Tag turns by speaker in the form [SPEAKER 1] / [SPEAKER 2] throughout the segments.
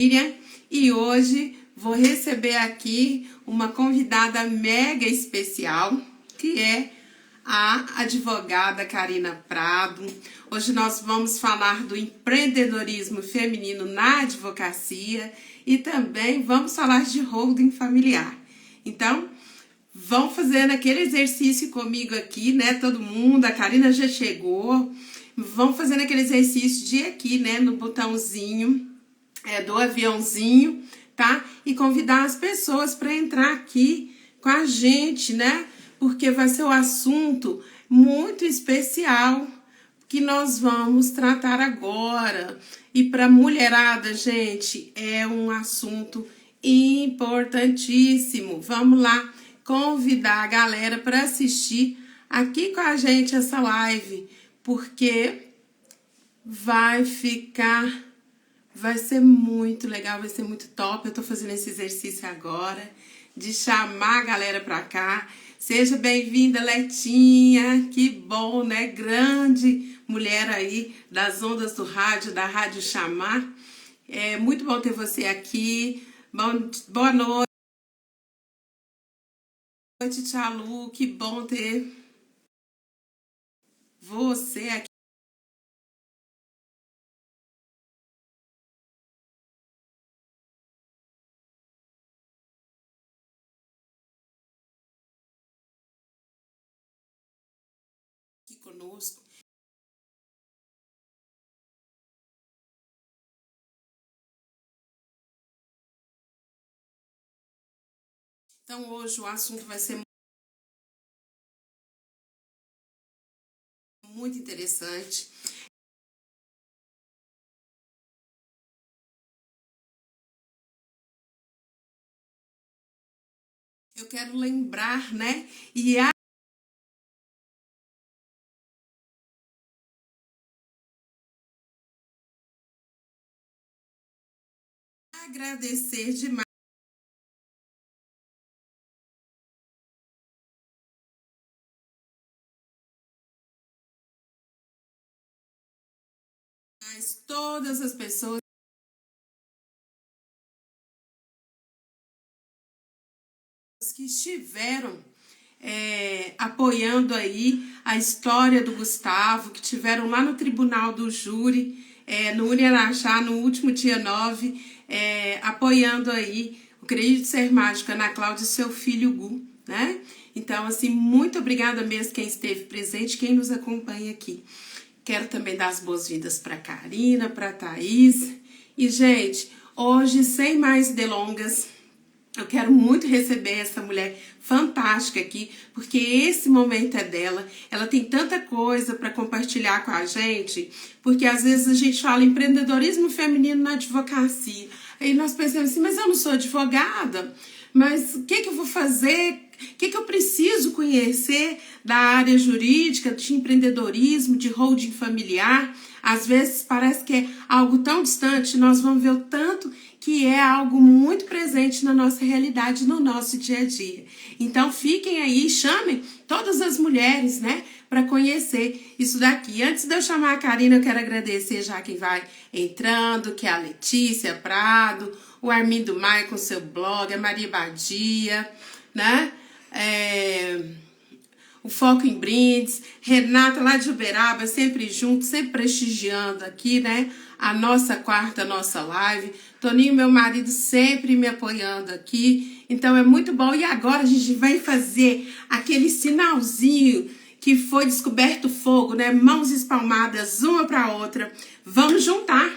[SPEAKER 1] Miriam, e hoje vou receber aqui uma convidada mega especial, que é a advogada Karina Prado. Hoje nós vamos falar do empreendedorismo feminino na advocacia e também vamos falar de holding familiar. Então, vão fazendo aquele exercício comigo aqui, né? Todo mundo, a Karina já chegou. Vão fazendo aquele exercício de aqui, né? No botãozinho do aviãozinho, tá? E convidar as pessoas para entrar aqui com a gente, né? Porque vai ser um assunto muito especial que nós vamos tratar agora. E para mulherada, gente, é um assunto importantíssimo. Vamos lá convidar a galera para assistir aqui com a gente essa live, porque vai ser muito legal, vai ser muito top. Eu tô fazendo esse exercício agora de chamar a galera pra cá. Seja bem-vinda, Letinha. Que bom, né? Grande mulher aí das ondas do rádio, da Rádio Chamar. É muito bom ter você aqui. Boa noite, Tchalu. Que bom ter você aqui conosco. Então, hoje o assunto vai ser muito interessante. Eu quero lembrar, né? E agradecer demais todas as pessoas que estiveram apoiando aí a história do Gustavo, que tiveram lá no Tribunal do Júri, no Uriaraxá, no último dia 9, apoiando aí o Acredite Ser Mágico, Ana Cláudia e seu filho Gu, né? Então, assim, muito obrigada mesmo quem esteve presente, quem nos acompanha aqui. Quero também dar as boas-vindas para a Karina, para a Thaís. E, gente, hoje, sem mais delongas, eu quero muito receber essa mulher fantástica aqui, porque esse momento é dela. Ela tem tanta coisa para compartilhar com a gente, porque às vezes a gente fala empreendedorismo feminino na advocacia. Aí nós pensamos assim, mas eu não sou advogada, mas o que eu vou fazer? O que eu preciso conhecer da área jurídica, de empreendedorismo, de holding familiar? Às vezes parece que é algo tão distante, nós vamos ver o tanto que é algo muito presente na nossa realidade, no nosso dia a dia. Então fiquem aí, chamem todas as mulheres, né, para conhecer isso daqui. Antes de eu chamar a Karina, eu quero agradecer já quem vai entrando, que é a Letícia Prado, o Armindo Maia com seu blog, a Maria Badia, né, o Foco em Brindes, Renata lá de Uberaba, sempre junto, sempre prestigiando aqui, né? A nossa live. Toninho, meu marido, sempre me apoiando aqui. Então é muito bom. E agora a gente vai fazer aquele sinalzinho que foi descoberto fogo, né? Mãos espalmadas uma para outra. Vamos juntar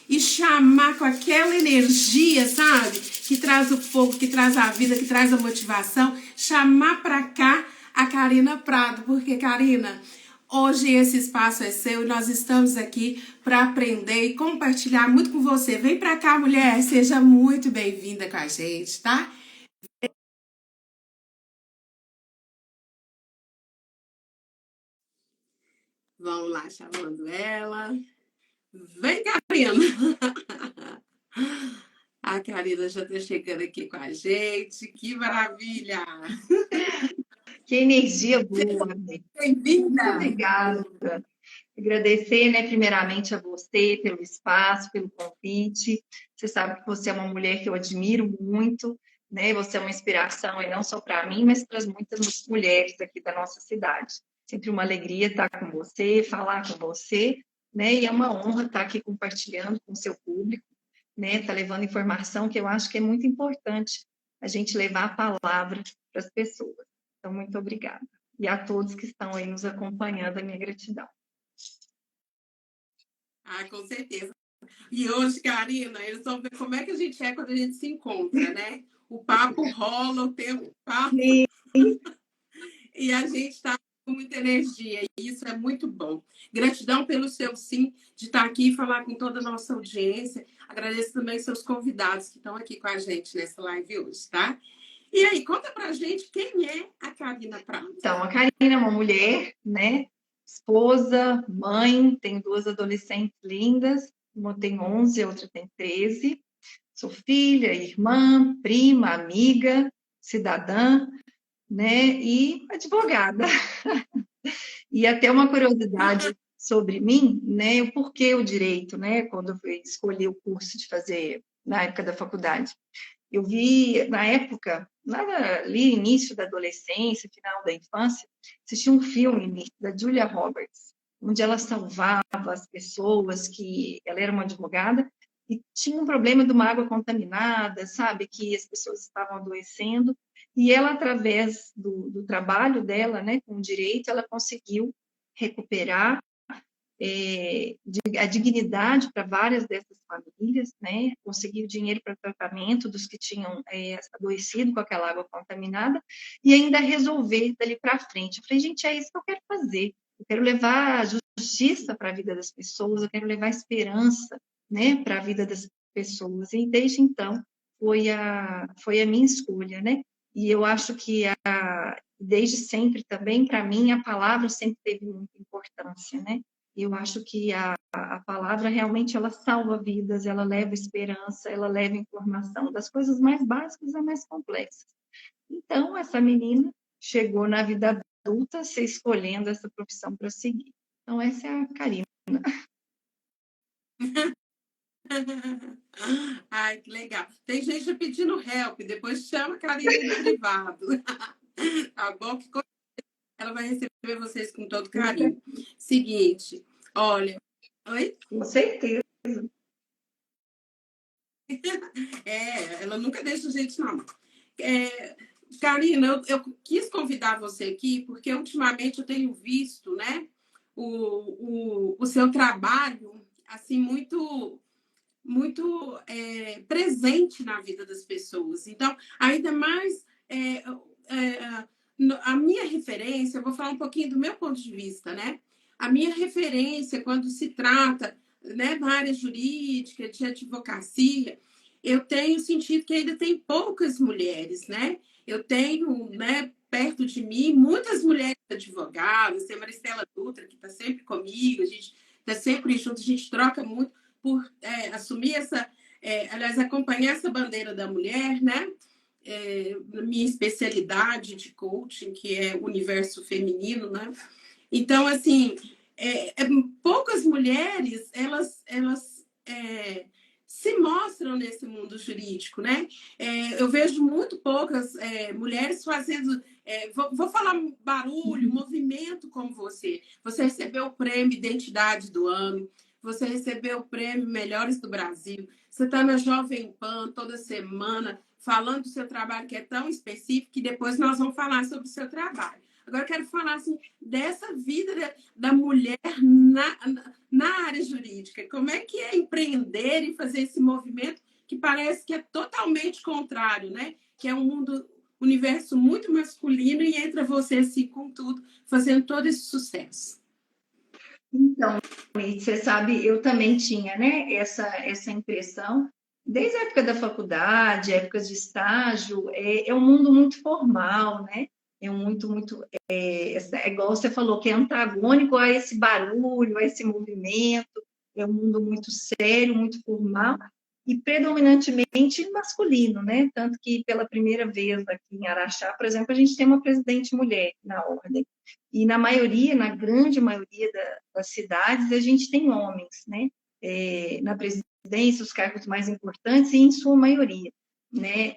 [SPEAKER 1] e chamar com aquela energia, sabe? Que traz o fogo, que traz a vida, que traz a motivação. Chamar para cá a Karina Prado, porque, Karina, hoje esse espaço é seu e nós estamos aqui para aprender e compartilhar muito com você. Vem para cá, mulher, seja muito bem-vinda com a gente, tá? Vamos lá, chamando ela. Vem, Karina! A Karina já está chegando aqui com a gente. Que maravilha!
[SPEAKER 2] Que energia boa, né? Muito
[SPEAKER 1] Bem-vinda!
[SPEAKER 2] obrigada. Agradecer, né, primeiramente a você pelo espaço, pelo convite. Você sabe que você é uma mulher que eu admiro muito, né? Você é uma inspiração, e não só para mim, mas para muitas mulheres aqui da nossa cidade. Sempre uma alegria estar com você, falar com você, né? E é uma honra estar aqui compartilhando com o seu público, né? Tá levando informação que eu acho que é muito importante a gente levar a palavra para as pessoas. Então, muito obrigada. E a todos que estão aí nos acompanhando, a minha gratidão.
[SPEAKER 1] Ah, com certeza. E hoje, Karina, eles vão ver como é que a gente é quando a gente se encontra, né? O papo rola, o tempo passa. E a gente está com muita energia, e isso é muito bom. Gratidão pelo seu sim, de estar aqui e falar com toda a nossa audiência. Agradeço também seus convidados que estão aqui com a gente nessa live hoje, tá? E aí, conta pra gente quem é a Karina Prado.
[SPEAKER 2] Então, a Karina é uma mulher, né? Esposa, mãe, tem 2 adolescentes lindas, uma tem 11, a outra tem 13. Sou filha, irmã, prima, amiga, cidadã, né? E advogada. E até uma curiosidade sobre mim, né? O porquê o direito, né? Quando eu escolhi o curso de fazer na época da faculdade. Eu vi, na época, ali início da adolescência, final da infância, assisti um filme da Julia Roberts, onde ela salvava as pessoas, que ela era uma advogada, e tinha um problema de uma água contaminada, sabe, que as pessoas estavam adoecendo, e ela, através do trabalho dela, né, com o direito, ela conseguiu recuperar a dignidade para várias dessas famílias, né? Conseguir o dinheiro para tratamento dos que tinham adoecido com aquela água contaminada e ainda resolver dali para frente. Eu falei, gente, é isso que eu quero fazer. Eu quero levar justiça para a vida das pessoas, eu quero levar esperança, né, para a vida das pessoas. E desde então foi a minha escolha, né? E eu acho que desde sempre também, para mim, a palavra sempre teve muita importância, né? Eu acho que a palavra realmente ela salva vidas, ela leva esperança, ela leva informação das coisas mais básicas a mais complexas. Então, essa menina chegou na vida adulta se escolhendo essa profissão para seguir. Então, essa é a Karina.
[SPEAKER 1] Ai, que legal. Tem gente pedindo help, depois chama a Karina no privado. Tá bom? Que ela vai receber vocês com todo carinho. Seguinte, olha. Oi?
[SPEAKER 2] Com certeza.
[SPEAKER 1] Ela nunca deixa a gente na mão. Karina, eu quis convidar você aqui porque ultimamente eu tenho visto, né, o seu trabalho assim muito presente na vida das pessoas. Então, ainda mais a minha referência, eu vou falar um pouquinho do meu ponto de vista, né? A minha referência quando se trata, né, na área jurídica, de advocacia, eu tenho sentido que ainda tem poucas mulheres, né? Eu tenho, né, perto de mim muitas mulheres advogadas, tem a Maristela Dutra, que está sempre comigo, a gente está sempre junto, a gente troca muito por assumir aliás, acompanhar essa bandeira da mulher, né? Minha especialidade de coaching, que é o universo feminino, né? Então, assim, poucas mulheres, elas se mostram nesse mundo jurídico, né? Eu vejo muito poucas mulheres fazendo, vou falar barulho, movimento como você. Você recebeu o prêmio Identidade do Ano, você recebeu o prêmio Melhores do Brasil, você está na Jovem Pan toda semana falando do seu trabalho, que é tão específico, que depois nós vamos falar sobre o seu trabalho. Agora, eu quero falar assim, dessa vida da mulher na área jurídica. Como é que é empreender e fazer esse movimento que parece que é totalmente contrário, né? Que é um universo muito masculino e entra você assim com tudo, fazendo todo esse sucesso.
[SPEAKER 2] Então, você sabe, eu também tinha, né, essa impressão, desde a época da faculdade, épocas de estágio, é um mundo muito formal, né? É igual você falou, que é antagônico a esse barulho, a esse movimento, é um mundo muito sério, muito formal, e predominantemente masculino, né? Tanto que pela primeira vez aqui em Araxá, por exemplo, a gente tem uma presidente mulher na ordem. E na maioria, na grande maioria das cidades, a gente tem homens, né? Na presidência, os cargos mais importantes, e em sua maioria, né?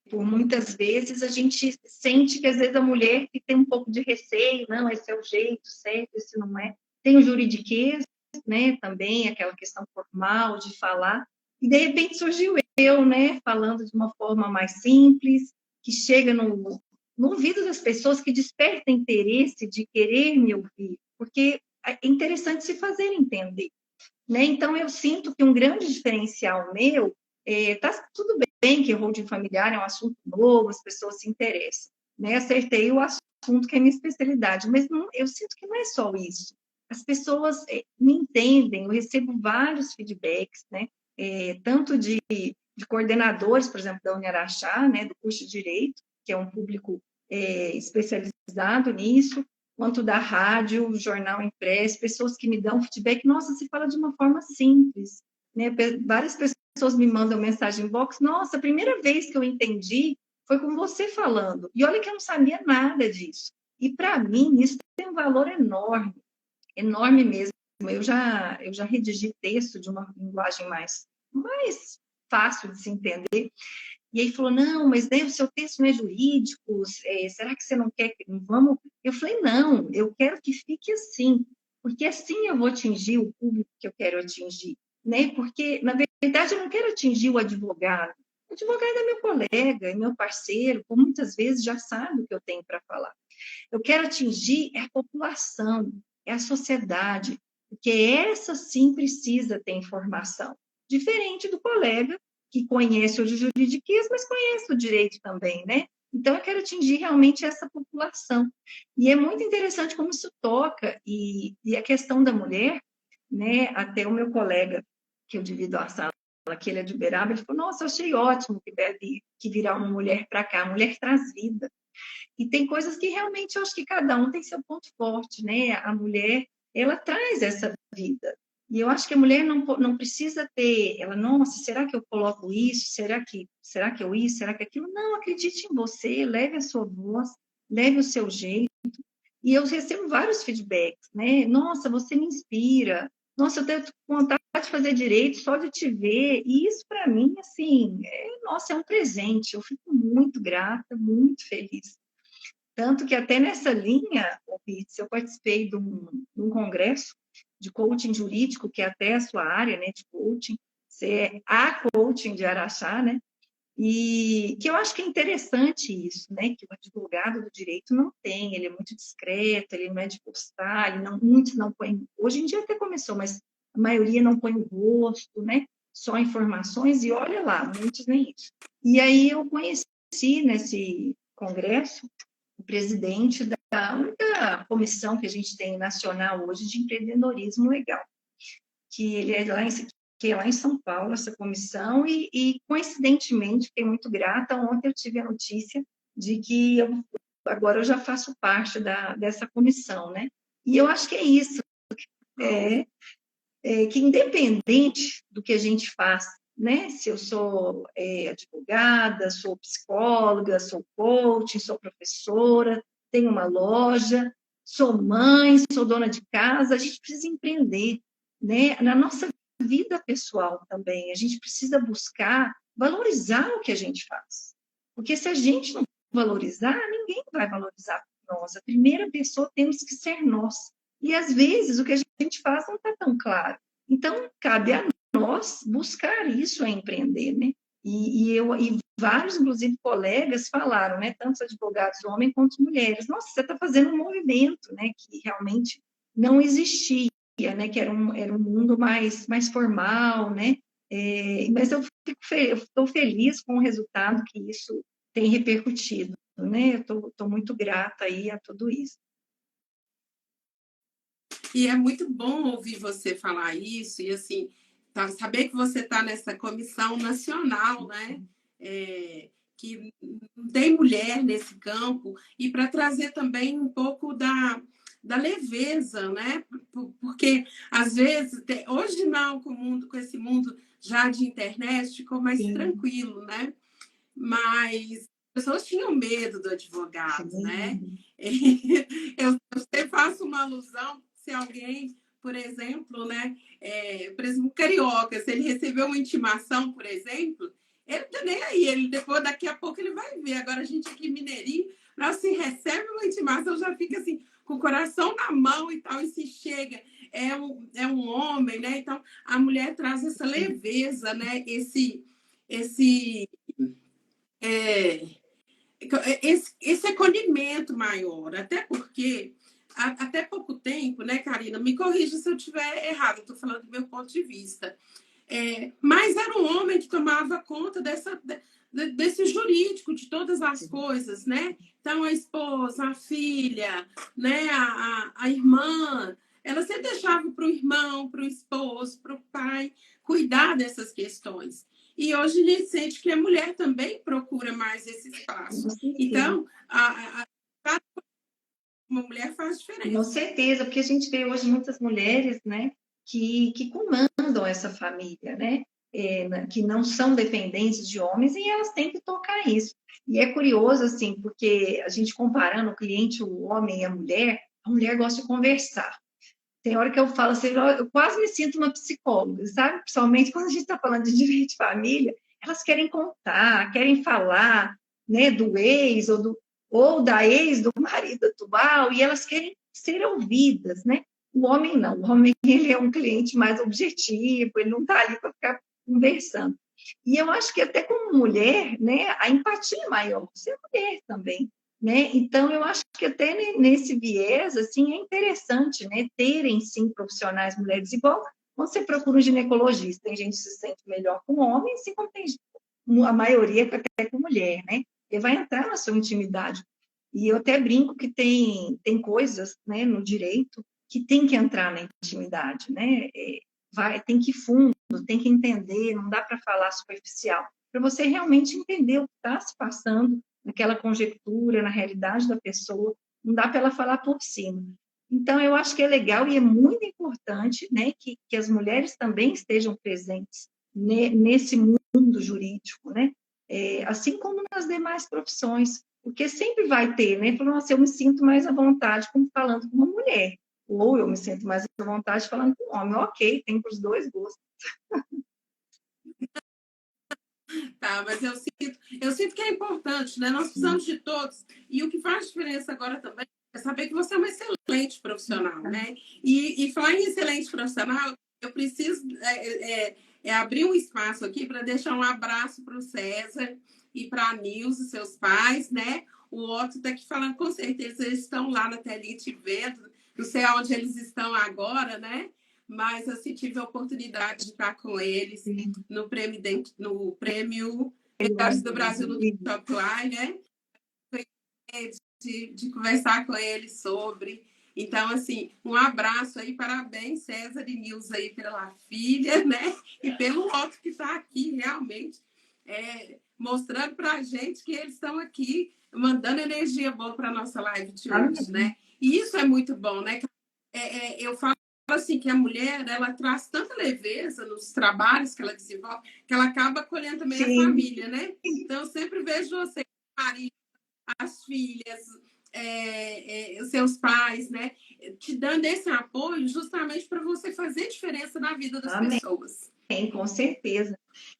[SPEAKER 2] Por muitas vezes a gente sente que às vezes a mulher tem um pouco de receio, não, esse é o jeito certo, esse não é. Tem o juridiquês, né? Também aquela questão formal de falar. E, de repente, surgiu eu, né, falando de uma forma mais simples, que chega no ouvido das pessoas, que desperta interesse de querer me ouvir, porque é interessante se fazer entender, né? Então, eu sinto que um grande diferencial meu, tá tudo bem que holding familiar é um assunto novo, as pessoas se interessam, né? Acertei o assunto que é minha especialidade, mas não, eu sinto que não é só isso. As pessoas me entendem, eu recebo vários feedbacks, né? Tanto de coordenadores, por exemplo, da Uniaraxá, né, do curso de Direito, que é um público especializado nisso, quanto da rádio, jornal impresso, pessoas que me dão feedback, nossa, se fala de uma forma simples, né? Várias pessoas me mandam mensagem em box, nossa, a primeira vez que eu entendi foi com você falando, e olha que eu não sabia nada disso. E para mim, isso tem um valor enorme, enorme mesmo. Eu já redigi texto de uma linguagem mais fácil de se entender. E aí falou, não, mas daí o seu texto não é jurídico, será que você não quer que vamos? Eu falei, não, eu quero que fique assim, porque assim eu vou atingir o público que eu quero atingir, né? Porque, na verdade, eu não quero atingir o advogado. O advogado é meu colega, é meu parceiro, por muitas vezes já sabe o que eu tenho para falar. Eu quero atingir a população, é a sociedade, porque essa sim precisa ter informação. Diferente do colega que conhece o juridiquês, mas conhece o direito também, né? Então, eu quero atingir realmente essa população. E é muito interessante como isso toca, e a questão da mulher, né? Até o meu colega, que eu divido a sala, que ele é de Uberaba, ele falou, nossa, eu achei ótimo que virar uma mulher para cá, a mulher traz vida. E tem coisas que realmente eu acho que cada um tem seu ponto forte, né? A mulher, ela traz essa vida. E eu acho que a mulher não precisa ter, ela, nossa, será que eu coloco isso? Será que eu isso? Será que aquilo? Não, acredite em você, leve a sua voz, leve o seu jeito. E eu recebo vários feedbacks, né? Nossa, você me inspira. Nossa, eu tenho vontade de fazer direito só de te ver. E isso, para mim, assim, nossa, é um presente. Eu fico muito grata, muito feliz. Tanto que até nessa linha, eu participei de um congresso de coaching jurídico, que é até a sua área, né, de coaching, você é a coaching de Araxá, né? E que eu acho que é interessante isso, né? Que o advogado do direito não tem, ele é muito discreto, ele não é de postar, muitos não põem, hoje em dia até começou, mas a maioria não põe o rosto, né? Só informações, e olha lá, muitos nem isso. E aí eu conheci nesse congresso o presidente da única comissão que a gente tem nacional hoje de empreendedorismo legal, que ele é lá em São Paulo, essa comissão, e coincidentemente, fiquei muito grata, ontem eu tive a notícia de que agora eu já faço parte dessa comissão, né? E eu acho que é isso, que independente do que a gente faz, né? Se eu sou advogada, sou psicóloga, sou coach, sou professora, tenho uma loja, sou mãe, sou dona de casa, a gente precisa empreender, né? Na nossa vida pessoal também, a gente precisa buscar valorizar o que a gente faz. Porque se a gente não valorizar, ninguém vai valorizar nós. A primeira pessoa temos que ser nós. E às vezes o que a gente faz não está tão claro. Então, cabe a nós buscar isso, empreender, né? E vários, inclusive, colegas falaram, né? Tanto os advogados homens quanto mulheres. Nossa, você está fazendo um movimento, né? Que realmente não existia, né? Que era um mundo mais formal, né? Mas eu estou feliz com o resultado que isso tem repercutido, né? Eu estou muito grata aí a tudo isso.
[SPEAKER 1] E é muito bom ouvir você falar isso, e assim, saber que você está nessa comissão nacional, né? Que tem mulher nesse campo, e para trazer também um pouco da leveza, né? Porque às vezes, hoje não, com esse mundo já de internet ficou mais
[SPEAKER 2] Sim,
[SPEAKER 1] tranquilo, né? Mas as pessoas tinham medo do advogado, né?
[SPEAKER 2] sim.
[SPEAKER 1] Eu sempre faço uma alusão se alguém, por exemplo, né, por exemplo, carioca, se ele recebeu uma intimação, por exemplo, ele não tá nem aí, ele depois, daqui a pouco ele vai ver. Agora a gente aqui mineirinho, nós se recebe uma intimação, já fica assim, com o coração na mão e tal, e se chega, é um homem, né? Então a mulher traz essa leveza, né? Esse é, esse acolhimento maior, até porque até pouco tempo, né, Karina, me corrija se eu estiver errado, estou falando do meu ponto de vista, mas era um homem que tomava conta desse jurídico, de todas as coisas, né? Então, a esposa, a filha, né, a irmã, ela sempre deixava para o irmão, para o esposo, para o pai, cuidar dessas questões. E hoje a gente sente que a mulher também procura mais esse espaço.
[SPEAKER 2] Com certeza.
[SPEAKER 1] Então, uma mulher faz
[SPEAKER 2] Com
[SPEAKER 1] diferença.
[SPEAKER 2] certeza, porque a gente vê hoje muitas mulheres, né, que comandam essa família, né, que não são dependentes de homens e elas têm que tocar isso. E é curioso, assim, porque a gente comparando o cliente, o homem e a mulher gosta de conversar. Tem hora que eu falo assim, eu quase me sinto uma psicóloga, sabe? Principalmente quando a gente está falando de direito de família, elas querem contar, querem falar, né, do ex ou da ex do marido atual, e elas querem ser ouvidas, né? O homem não, o homem ele é um cliente mais objetivo, ele não está ali para ficar conversando. E eu acho que até como mulher, né, a empatia é maior, você é mulher também, né? Então, eu acho que até nesse viés, assim, é interessante, né, terem, sim, profissionais mulheres, igual quando você procura um ginecologista, tem gente que se sente melhor com homem, assim como tem a maioria até com mulher, né? Ele vai entrar na sua intimidade. E eu até brinco que tem coisas, né, no direito que tem que entrar na intimidade, né? Tem que ir fundo, tem que entender, não dá para falar superficial, para você realmente entender o que está se passando naquela conjectura, na realidade da pessoa, não dá para ela falar por cima. Então, eu acho que é legal e é muito importante, né, que as mulheres também estejam presentes nesse mundo jurídico, né, assim como nas demais profissões, porque sempre vai ter, né, falando assim, eu me sinto mais à vontade como falando com uma mulher, ou eu me sinto mais à vontade falando com um homem, ok, tem para os dois gostos.
[SPEAKER 1] Tá, mas eu sinto que é importante, né? Nós precisamos de todos. E o que faz diferença agora também é saber que você é uma excelente profissional, né? E falar em excelente profissional, eu preciso abrir um espaço aqui para deixar um abraço para o César e para a Nilce, seus pais, né? O Otto está aqui falando, com certeza eles estão lá na telinha te vendo. Não sei aonde eles estão agora, né? Mas assim, tive a oportunidade de estar com eles no prêmio Melhores do Brasil do Top Line, né? De conversar com eles sobre. Então, assim, um abraço aí, parabéns, César e Nilza aí pela filha, né? E pelo outro que está aqui realmente mostrando para a gente que eles estão aqui mandando energia boa para a nossa live de hoje, né? E isso é muito bom, né? Eu falo assim que a mulher ela traz tanta leveza nos trabalhos que ela desenvolve que ela acaba acolhendo também a família, né? Então eu sempre vejo você, marido, as filhas, os seus pais, né? Te dando esse apoio justamente para você fazer diferença na vida das pessoas.
[SPEAKER 2] Com certeza.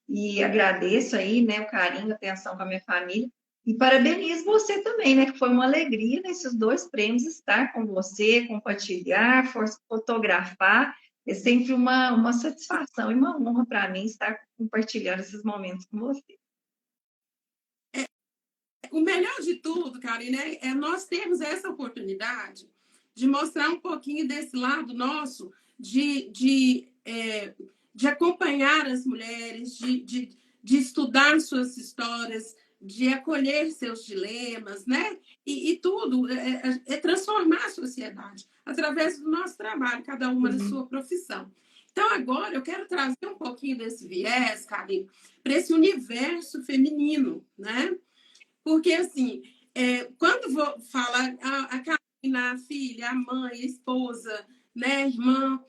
[SPEAKER 2] E agradeço aí, né, o carinho, a atenção com a minha família. E parabenizo você também, né, que foi uma alegria nesses 2 prêmios estar com você, compartilhar, fotografar. É sempre uma satisfação e uma honra para mim estar compartilhando esses momentos com você.
[SPEAKER 1] O melhor de tudo, Karina, é nós termos essa oportunidade de mostrar um pouquinho desse lado nosso, de acompanhar as mulheres, de estudar suas histórias, de acolher seus dilemas, né? E tudo é transformar a sociedade através do nosso trabalho, cada uma na sua profissão. Então, agora eu quero trazer um pouquinho desse viés, Karina, para esse universo feminino, né? Porque, assim, quando vou falar a Karina, a filha, a mãe, a esposa, né, a irmã,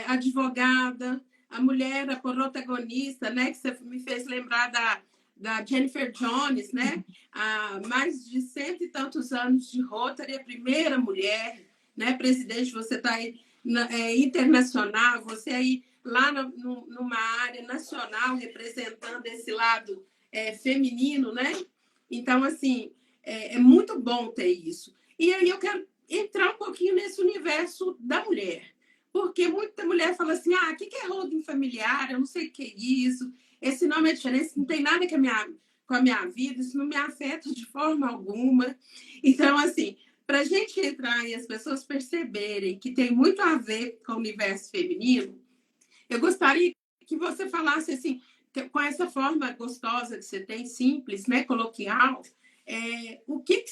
[SPEAKER 1] advogada, a mulher, a protagonista, né? Que você me fez lembrar da Jennifer Jones, né? Há mais de cento e tantos anos de Rotary, a primeira mulher, né? Presidente, você está aí internacional, você aí lá numa área nacional representando esse lado feminino, né? Então, assim, é muito bom ter isso. E aí eu quero entrar um pouquinho nesse universo da mulher. Porque muita mulher fala assim, o que é holding familiar? Eu não sei o que é isso. Esse nome é diferente, isso não tem nada com a minha vida, isso não me afeta de forma alguma. Então, assim, para a gente entrar e as pessoas perceberem que tem muito a ver com o universo feminino, eu gostaria que você falasse assim, com essa forma gostosa que você tem, simples, né, coloquial, o que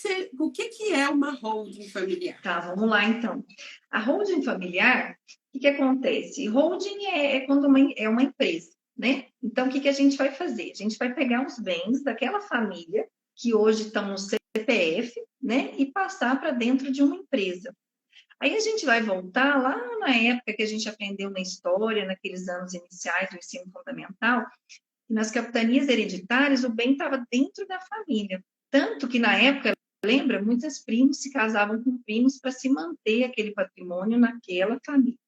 [SPEAKER 1] é uma holding familiar?
[SPEAKER 2] Tá, vamos lá então. A holding familiar, o que acontece? Holding é quando é uma empresa, né? Então, o que a gente vai fazer? A gente vai pegar os bens daquela família que hoje estão no CPF, né? E passar para dentro de uma empresa. Aí a gente vai voltar lá na época que a gente aprendeu na história, naqueles anos iniciais do ensino fundamental, e nas capitanias hereditárias o bem estava dentro da família. Tanto que na época, lembra, muitos primos se casavam com primos para se manter aquele patrimônio naquela família.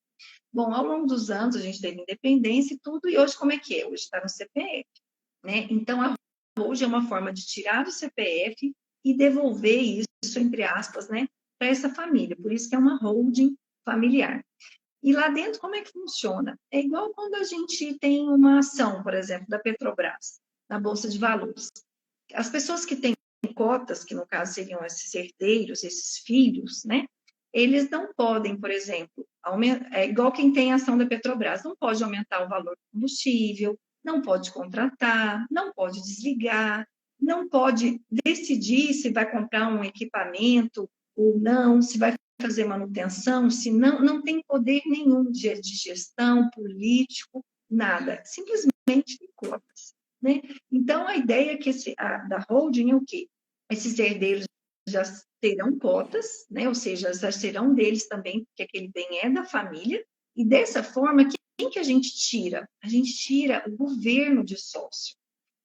[SPEAKER 2] Bom, ao longo dos anos a gente teve independência e tudo, e hoje como é que é? Hoje está no CPF, né? Então, hoje é uma forma de tirar do CPF e devolver isso, entre aspas, né, para essa família. Por isso que é uma holding familiar. E lá dentro, como é que funciona? É igual quando a gente tem uma ação, por exemplo, da Petrobras, na Bolsa de Valores. As pessoas que têm cotas, que no caso seriam esses herdeiros, esses filhos, né? Eles não podem, por exemplo, é igual quem tem ação da Petrobras, não pode aumentar o valor do combustível, não pode contratar, não pode desligar, não pode decidir se vai comprar um equipamento ou não, se vai fazer manutenção, se não tem poder nenhum de gestão, político, nada, simplesmente cotas, né? Então, a ideia é que da holding é o quê? Esses herdeiros já terão cotas, né? Ou seja, já serão deles também, porque aquele bem é da família, e dessa forma, quem que a gente tira? A gente tira o governo de sócio.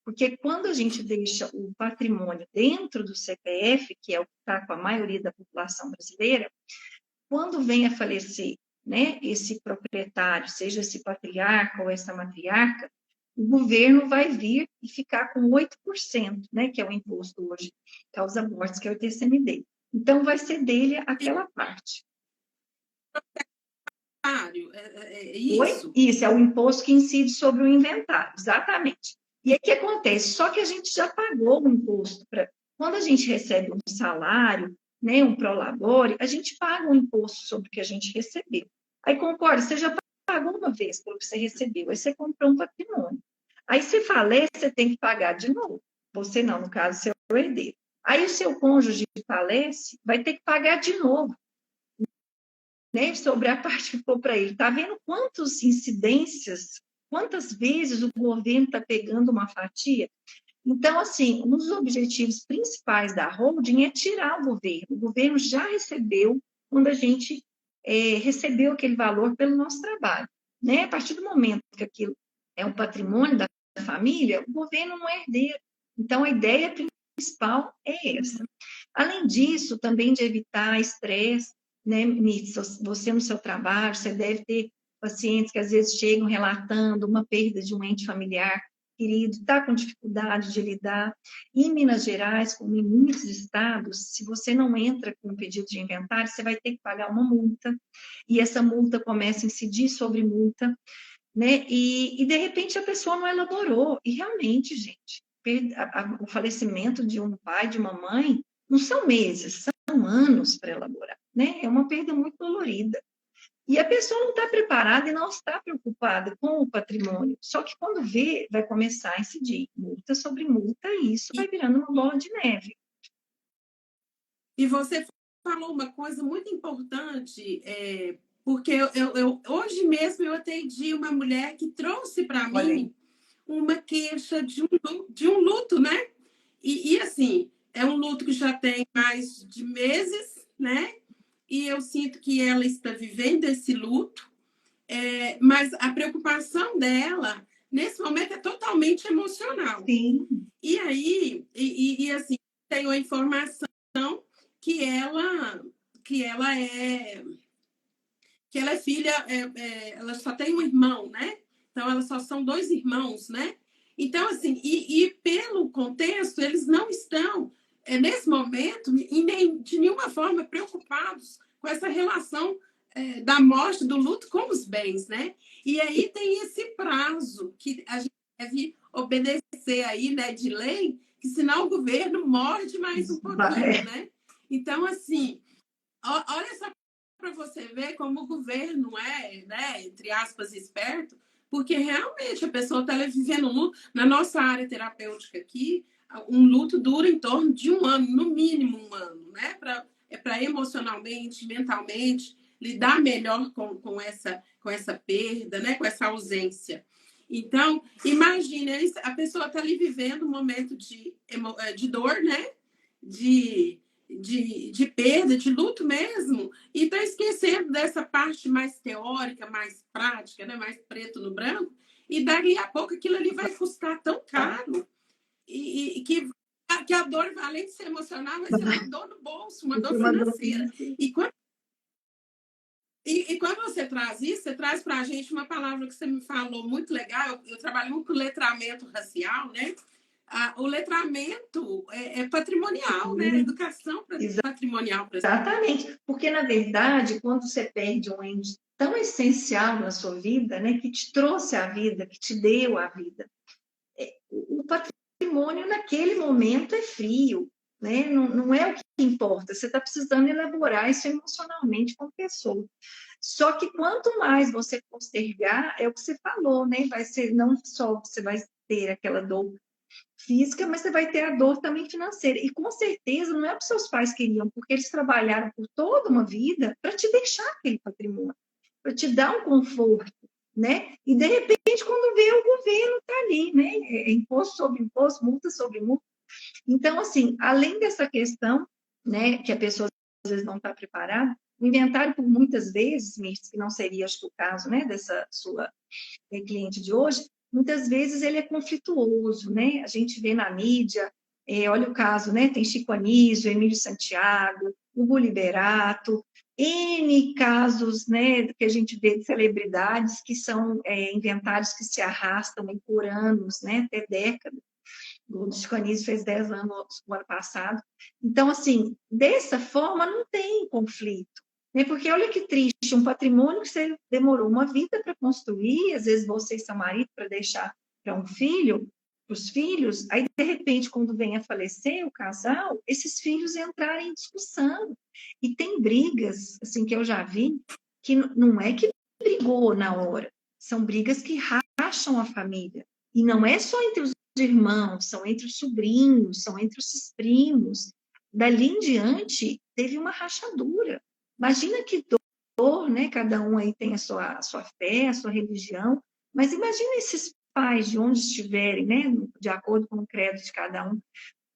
[SPEAKER 2] Porque quando a gente deixa o patrimônio dentro do CPF, que é o que está com a maioria da população brasileira, quando vem a falecer, né, esse proprietário, seja esse patriarca ou essa matriarca, o governo vai vir e ficar com 8%, né, que é o imposto hoje, causa mortes, que é o TCMD. Então, vai ser dele aquela parte.
[SPEAKER 1] É isso?
[SPEAKER 2] Oi? Isso, é o imposto que incide sobre o inventário, exatamente. E aí, o que acontece? Só que a gente já pagou o imposto. Quando a gente recebe um salário, né, um prolabore, a gente paga um imposto sobre o que a gente recebeu. Aí, concorda, você já pagou uma vez pelo que você recebeu, aí você comprou um patrimônio. Aí, se falece, você tem que pagar de novo. Você não, no caso, seu herdeiro. Aí, o seu cônjuge falece, vai ter que pagar de novo, né, sobre a parte que ficou para ele. Está vendo quantas incidências, quantas vezes o governo está pegando uma fatia? Então, assim, um dos objetivos principais da holding é tirar o governo. O governo já recebeu quando a gente recebeu aquele valor pelo nosso trabalho. Né? A partir do momento que aquilo é um patrimônio da família, o governo não é herdeiro. Então, a ideia principal é essa. Além disso, também de evitar estresse, né, você no seu trabalho, você deve ter pacientes que às vezes chegam relatando uma perda de um ente familiar querido, está com dificuldade de lidar. Em Minas Gerais, como em muitos estados, se você não entra com um pedido de inventário, você vai ter que pagar uma multa, e essa multa começa a incidir sobre multa, né? E de repente a pessoa não elaborou. E realmente, gente, o falecimento de um pai, de uma mãe, não são meses, são anos para elaborar, né? É uma perda muito dolorida. E a pessoa não está preparada e não está preocupada com o patrimônio. Só que quando vê, vai começar a incidir multa sobre multa e isso vai virando uma bola de neve.
[SPEAKER 1] E você falou uma coisa muito importante, porque hoje mesmo eu atendi uma mulher que trouxe para mim uma queixa de um luto, né? E assim, é um luto que já tem mais de meses, né? E eu sinto que ela está vivendo esse luto. Mas a preocupação dela, nesse momento, é totalmente emocional.
[SPEAKER 2] Sim.
[SPEAKER 1] E aí, assim, tenho a informação que ela é filha, ela só tem um irmão, né? Então, elas só são 2 irmãos, né? Então, assim, pelo contexto, eles não estão, nesse momento, de nenhuma forma preocupados com essa relação da morte, do luto com os bens, né? E aí tem esse prazo que a gente deve obedecer aí, né, de lei, que senão o governo morde mais um pouquinho, né? Então, assim, olha só para você ver como o governo é, né, entre aspas, esperto, porque realmente a pessoa está vivendo um luto. Na nossa área terapêutica aqui, um luto dura em torno de 1 ano, no mínimo 1 ano, né? Para emocionalmente, mentalmente, lidar melhor com essa perda, né? Com essa ausência. Então, imagine, a pessoa está ali vivendo um momento de dor, né? De perda, de luto mesmo, e está esquecendo dessa parte mais teórica, mais prática, né? Mais preto no branco, e daqui a pouco aquilo ali vai custar tão caro, e que a dor, além de ser emocional, vai ser uma dor no bolso, uma dor financeira. E quando você traz isso, você traz para a gente uma palavra que você me falou muito legal. Eu trabalho muito com letramento racial, né? O letramento é patrimonial, né? A educação patrimonial.
[SPEAKER 2] Exatamente, porque, na verdade, quando você perde um ente tão essencial na sua vida, né, que te trouxe a vida, que te deu a vida, o patrimônio naquele momento é frio, né? Não é o que importa, você está precisando elaborar isso emocionalmente com a pessoa. Só que quanto mais você postergar, é o que você falou, né? Vai ser não só você vai ter aquela dor física, mas você vai ter a dor também financeira. E com certeza não é o que seus pais queriam, porque eles trabalharam por toda uma vida para te deixar aquele patrimônio, para te dar um conforto, né? E de repente, quando vê, o governo está ali, né? Imposto sobre imposto, multa sobre multa. Então, assim, além dessa questão, né, que a pessoa às vezes não está preparada, o inventário, por muitas vezes, Mirtz, que não seria, acho que, o caso, né, dessa sua cliente de hoje, muitas vezes ele é conflituoso, né? A gente vê na mídia, olha o caso, né? Tem Chico Anísio, Emílio Santiago, Hugo Liberato, N casos, né, que a gente vê de celebridades que são inventários que se arrastam por anos, né, até décadas. O Chico Anísio fez 10 anos no ano passado. Então, assim, dessa forma não tem conflito. Né? Porque olha que triste, um patrimônio que você demorou uma vida para construir, às vezes você e seu marido para deixar para um filho, para os filhos, aí de repente, quando vem a falecer o casal, esses filhos entrarem em discussão. E tem brigas, assim, que eu já vi, que não é que brigou na hora, são brigas que racham a família. E não é só entre os irmãos, são entre os sobrinhos, são entre os primos. Dali em diante, teve uma rachadura. Imagina que dor, né? Cada um aí tem a sua fé, a sua religião, mas imagina esses pais, de onde estiverem, né? De acordo com o credo de cada um,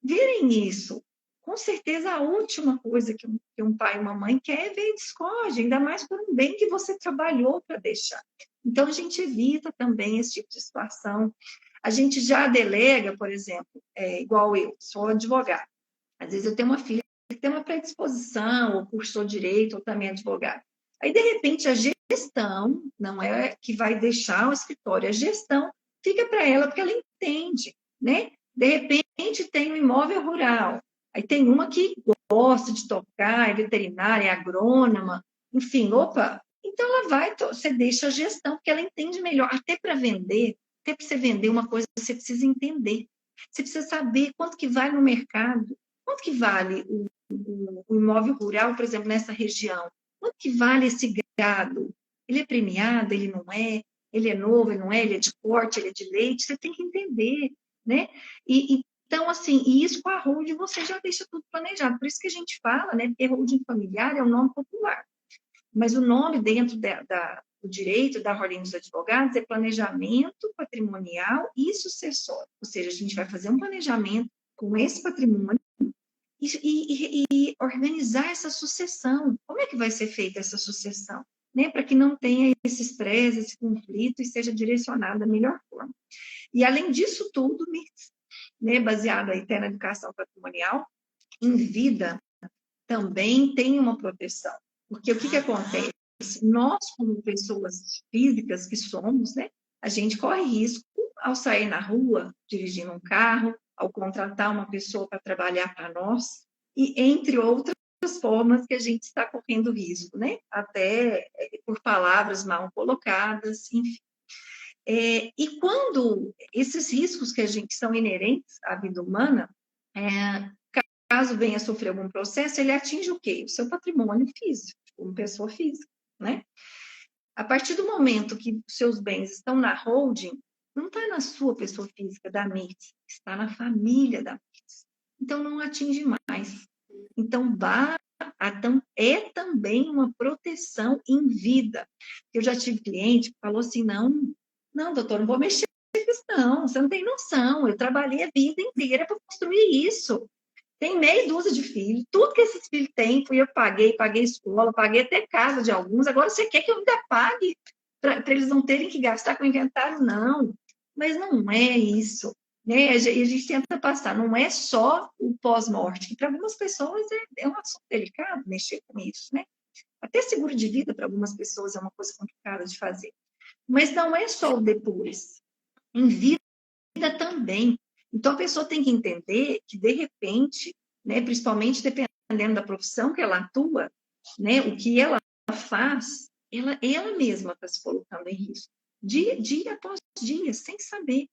[SPEAKER 2] verem isso. Com certeza, a última coisa que um pai e uma mãe quer é ver discórdia, ainda mais por um bem que você trabalhou para deixar. Então, a gente evita também esse tipo de situação. A gente já delega, por exemplo, igual eu, sou advogada. Às vezes eu tenho uma filha que tem uma predisposição, ou cursou direito, ou também advogada. Aí, de repente, a gestão, não é que vai deixar o escritório, a gestão fica para ela, porque ela entende, né? De repente, tem um imóvel rural. Aí tem uma que gosta de tocar, é veterinária, é agrônoma, enfim, opa. Então, ela vai, você deixa a gestão, porque ela entende melhor. Até para vender, até para você vender uma coisa, você precisa entender. Você precisa saber quanto que vale no mercado. Quanto que vale o imóvel rural, por exemplo, nessa região? Quanto que vale esse gado? Ele é premiado, ele não é? Ele é novo, ele não é? Ele é de corte, ele é de leite? Você tem que entender, né? Então, assim, e isso com a holding você já deixa tudo planejado. Por isso que a gente fala, né? Porque holding familiar é um nome popular. Mas o nome dentro do direito da Ordem dos Advogados é planejamento patrimonial e sucessório. Ou seja, a gente vai fazer um planejamento com esse patrimônio e organizar essa sucessão. Como é que vai ser feita essa sucessão? né, para que não tenha esse estresse, esse conflito e seja direcionado da melhor forma. E além disso tudo, né, baseado aí até na educação patrimonial, em vida também tem uma proteção. Porque o que acontece? Nós, como pessoas físicas que somos, né, a gente corre risco ao sair na rua, dirigindo um carro, ao contratar uma pessoa para trabalhar para nós, e entre outras formas que a gente está correndo risco, né? Até por palavras mal colocadas, enfim. E quando esses riscos que são inerentes à vida humana, caso venha a sofrer algum processo, ele atinge o quê? O seu patrimônio físico, como pessoa física, né? A partir do momento que seus bens estão na holding, não está na sua pessoa física da MIRS, está na família da MIRS. Então, não atinge mais. Então, é também uma proteção em vida. Eu já tive cliente que falou assim, não, doutor, não vou mexer com isso, não. Você não tem noção. Eu trabalhei a vida inteira para construir isso. Tem meia dúzia de filhos, tudo que esses filhos têm, eu paguei escola, paguei até casa de alguns. Agora, você quer que eu ainda pague para eles não terem que gastar com inventário? Não, mas não é isso. Né? A gente tenta passar, não é só o pós-morte, que para algumas pessoas é um assunto delicado mexer com isso. Né? Até seguro de vida, para algumas pessoas, é uma coisa complicada de fazer. Mas não é só o depois. Em vida também. Então, a pessoa tem que entender que, de repente, né, principalmente dependendo da profissão que ela atua, né, o que ela faz, ela mesma está se colocando em risco, dia após dia, sem saber.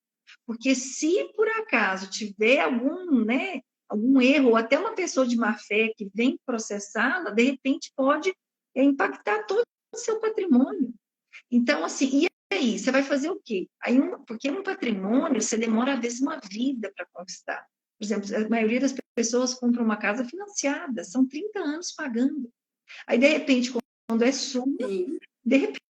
[SPEAKER 2] Porque se, por acaso, tiver algum erro, ou até uma pessoa de má fé que vem processá-la, de repente pode impactar todo o seu patrimônio. Então, assim, e aí, você vai fazer o quê? Porque um patrimônio, você demora, às vezes, uma vida para conquistar. Por exemplo, a maioria das pessoas compra uma casa financiada, são 30 anos pagando. Aí, de repente, quando é sua, de repente,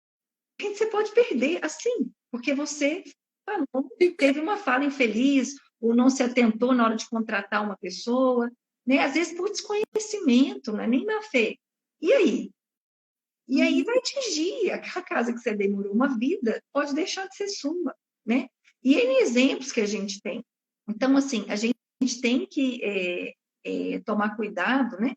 [SPEAKER 2] você pode perder, assim, porque você falou, teve uma fala infeliz, ou não se atentou na hora de contratar uma pessoa, né? Às vezes, por desconhecimento, não é nem má fé. E aí? E aí vai atingir aquela casa que você demorou uma vida, pode deixar de ser sua, né? E N exemplos que a gente tem. Então, assim, a gente tem que tomar cuidado, né?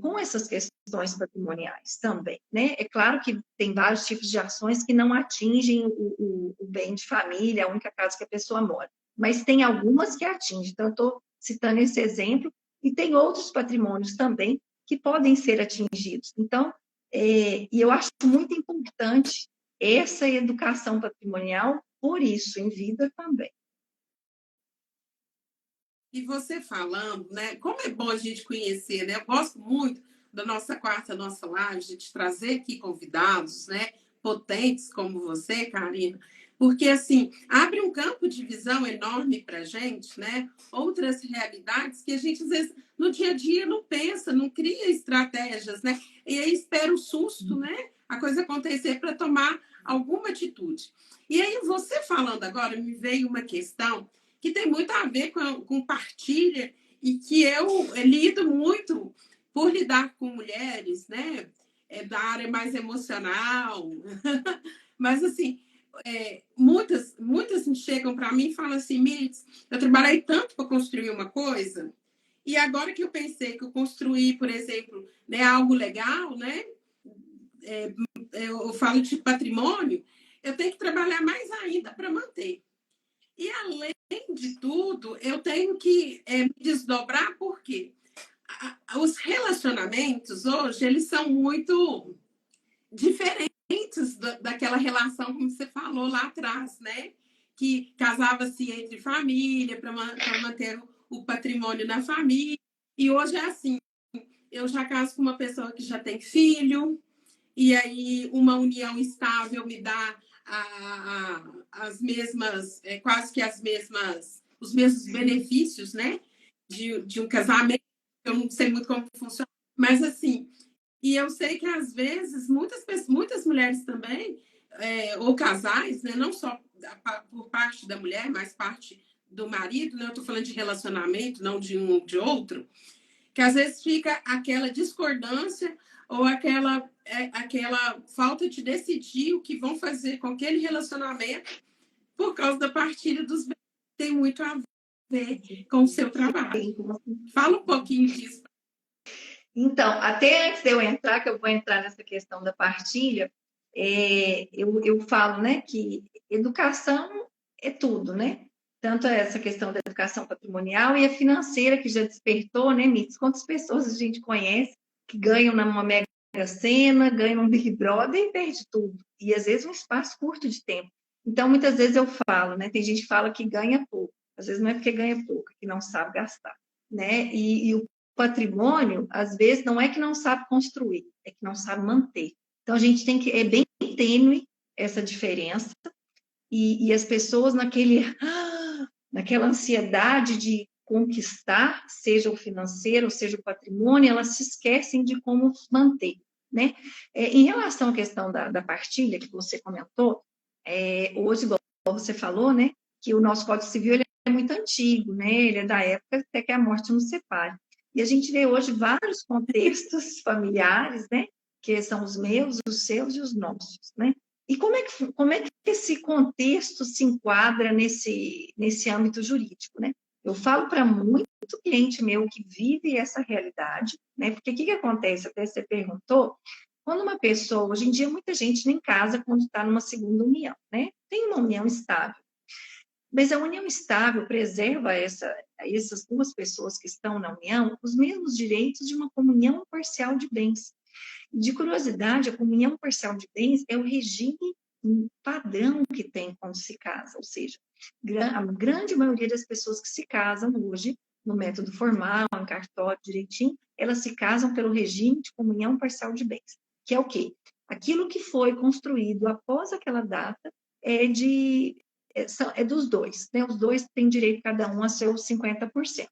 [SPEAKER 2] Com essas questões patrimoniais também, né? É claro que tem vários tipos de ações que não atingem o bem de família, a única casa que a pessoa mora. Mas tem algumas que atingem. Então, eu estou citando esse exemplo, e tem outros patrimônios também que podem ser atingidos. Então, e eu acho muito importante essa educação patrimonial, por isso, em vida também.
[SPEAKER 1] E você falando, né? Como é bom a gente conhecer, né? Eu gosto muito da nossa nossa live, de te trazer aqui convidados, né? Potentes como você, Karina, porque assim abre um campo de visão enorme para a gente, né? Outras realidades que a gente às vezes no dia a dia não pensa, não cria estratégias, né? E aí espera o susto, né? A coisa acontecer para tomar alguma atitude. E aí você falando agora me veio uma questão que tem muito a ver com partilha e que eu lido muito por lidar com mulheres, né? Da área mais emocional. Mas, assim, muitas chegam para mim e falam assim, Mirtz, eu trabalhei tanto para construir uma coisa e agora que eu pensei que eu construí, por exemplo, né, algo legal, né? Eu falo de patrimônio, eu tenho que trabalhar mais ainda para manter. E, além de tudo, eu tenho que me desdobrar, porque os relacionamentos hoje, eles são muito diferentes daquela relação, como você falou lá atrás, né? Que casava-se entre família, para manter o patrimônio na família. E hoje é assim, eu já caso com uma pessoa que já tem filho, e aí uma união estável me dá as mesmas, quase que os mesmos benefícios, né? De um casamento. Eu não sei muito como funciona, mas assim, e eu sei que às vezes muitas mulheres também, ou casais, né? Não só por parte da mulher, mas parte do marido, né? Eu estou falando de relacionamento, não de um ou de outro, que às vezes fica aquela discordância ou aquela aquela falta de decidir o que vão fazer com aquele relacionamento por causa da partilha dos bens. Tem muito a ver com o seu trabalho. Fala um pouquinho disso.
[SPEAKER 2] Então, até antes de eu entrar, que eu vou entrar nessa questão da partilha, eu falo, né, que educação é tudo, né? Tanto essa questão da educação patrimonial e a financeira, que já despertou, né, Mitos? Quantas pessoas a gente conhece que ganham numa Mega Sena, ganham um Big Brother e perde tudo. E, às vezes, um espaço curto de tempo. Então, muitas vezes eu falo, né? Tem gente que fala que ganha pouco. Às vezes não é porque ganha pouco, é que não sabe gastar, né? E o patrimônio, às vezes, não é que não sabe construir, é que não sabe manter. Então, a gente tem que... É bem tênue essa diferença. E as pessoas naquela ansiedade de conquistar, seja o financeiro, seja o patrimônio, elas se esquecem de como manter, né? Em relação à questão da partilha que você comentou, hoje, igual você falou, né, que o nosso Código Civil ele é muito antigo, né? Ele é da época até que a morte nos separe. E a gente vê hoje vários contextos familiares, né? Que são os meus, os seus e os nossos, né? E como é que esse contexto se enquadra nesse âmbito jurídico, né? Eu falo para muito cliente meu que vive essa realidade, né? Porque o que acontece? Até você perguntou, quando uma pessoa, hoje em dia, muita gente nem casa quando está numa segunda união, né? Tem uma união estável. Mas a união estável preserva essas duas pessoas que estão na união os mesmos direitos de uma comunhão parcial de bens. De curiosidade, a comunhão parcial de bens é o regime padrão que tem quando se casa, ou seja, a grande maioria das pessoas que se casam hoje, no método formal, em cartório, direitinho, elas se casam pelo regime de comunhão parcial de bens, que é o quê? Aquilo que foi construído após aquela data é dos dois, né? Os dois têm direito, cada um, a seus 50%.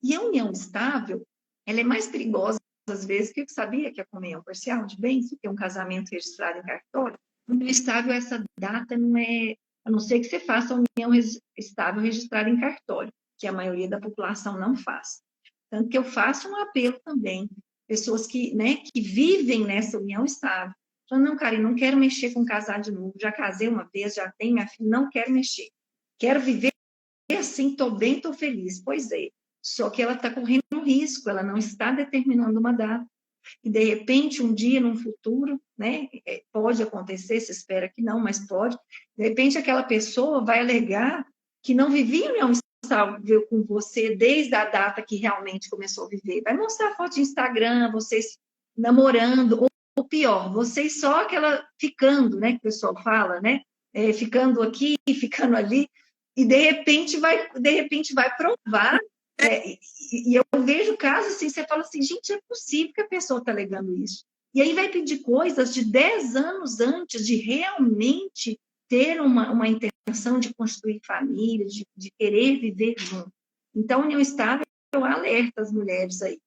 [SPEAKER 2] E a união estável, ela é mais perigosa às vezes, que eu sabia que a comunhão parcial de bens, que é um casamento registrado em cartório, união estável, essa data não é, a não ser que você faça a união estável registrada em cartório, que a maioria da população não faz. Tanto que eu faço um apelo também, pessoas que, né, que vivem nessa união estável, falando, não, Karen, não quero mexer com casar de novo, já casei uma vez, já tenho minha filha, não quero mexer, quero viver assim, estou bem, estou feliz. Pois é, só que ela está correndo um risco, ela não está determinando uma data. E, de repente, um dia, num futuro, né, pode acontecer, se espera que não, mas pode, de repente, aquela pessoa vai alegar que não vivia em união estável com você desde a data que realmente começou a viver. Vai mostrar foto de Instagram, vocês namorando, ou pior, vocês só aquela ficando, né, que o pessoal fala, né, ficando aqui, ficando ali, e de repente vai provar, e eu vejo casos assim, você fala assim, gente, é possível que a pessoa está alegando isso. E aí vai pedir coisas de 10 anos antes de realmente ter uma intenção de construir família, de querer viver junto. Então, a união estável alerta as mulheres aí.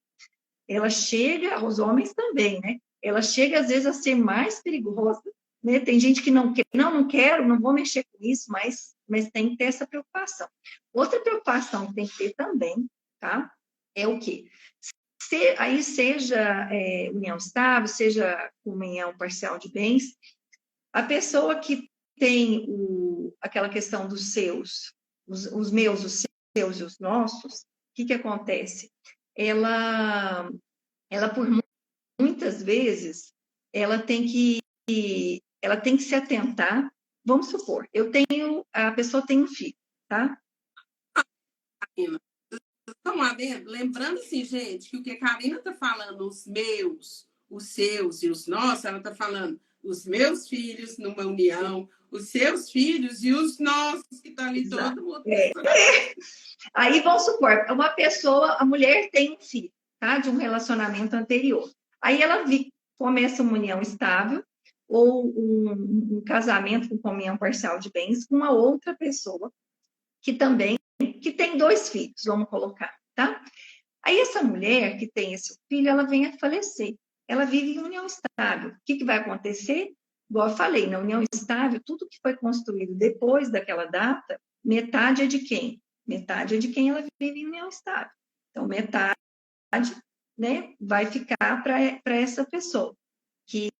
[SPEAKER 2] Ela chega, aos homens também, né? Ela chega, às vezes, a ser mais perigosa, né? Tem gente que não quer, não quero, não vou mexer com isso, mas tem que ter essa preocupação. Outra preocupação que tem que ter também, tá? É o quê? Aí seja união estável, seja comunhão parcial de bens, a pessoa que tem aquela questão dos seus, os meus, os seus e os nossos, o que acontece? Ela por muitas vezes, ela tem que se atentar. Vamos supor, a pessoa tem um filho, tá?
[SPEAKER 1] Lembrando assim, gente, que o que a Karina está falando, os meus, os seus e os nossos, ela está falando os meus filhos numa união, os seus filhos e os nossos, que estão ali todo mundo.
[SPEAKER 2] Aí vamos supor, a mulher tem um filho, tá? De um relacionamento anterior. Aí ela começa uma união estável ou um casamento com comunhão parcial de bens com uma outra pessoa que tem 2 filhos, vamos colocar, tá? Aí essa mulher que tem esse filho, ela vem a falecer. Ela vive em união estável. O que vai acontecer? Igual eu falei, na união estável, tudo que foi construído depois daquela data, metade é de quem? Metade é de quem ela vive em união estável. Então, metade, né, vai ficar para essa pessoa, que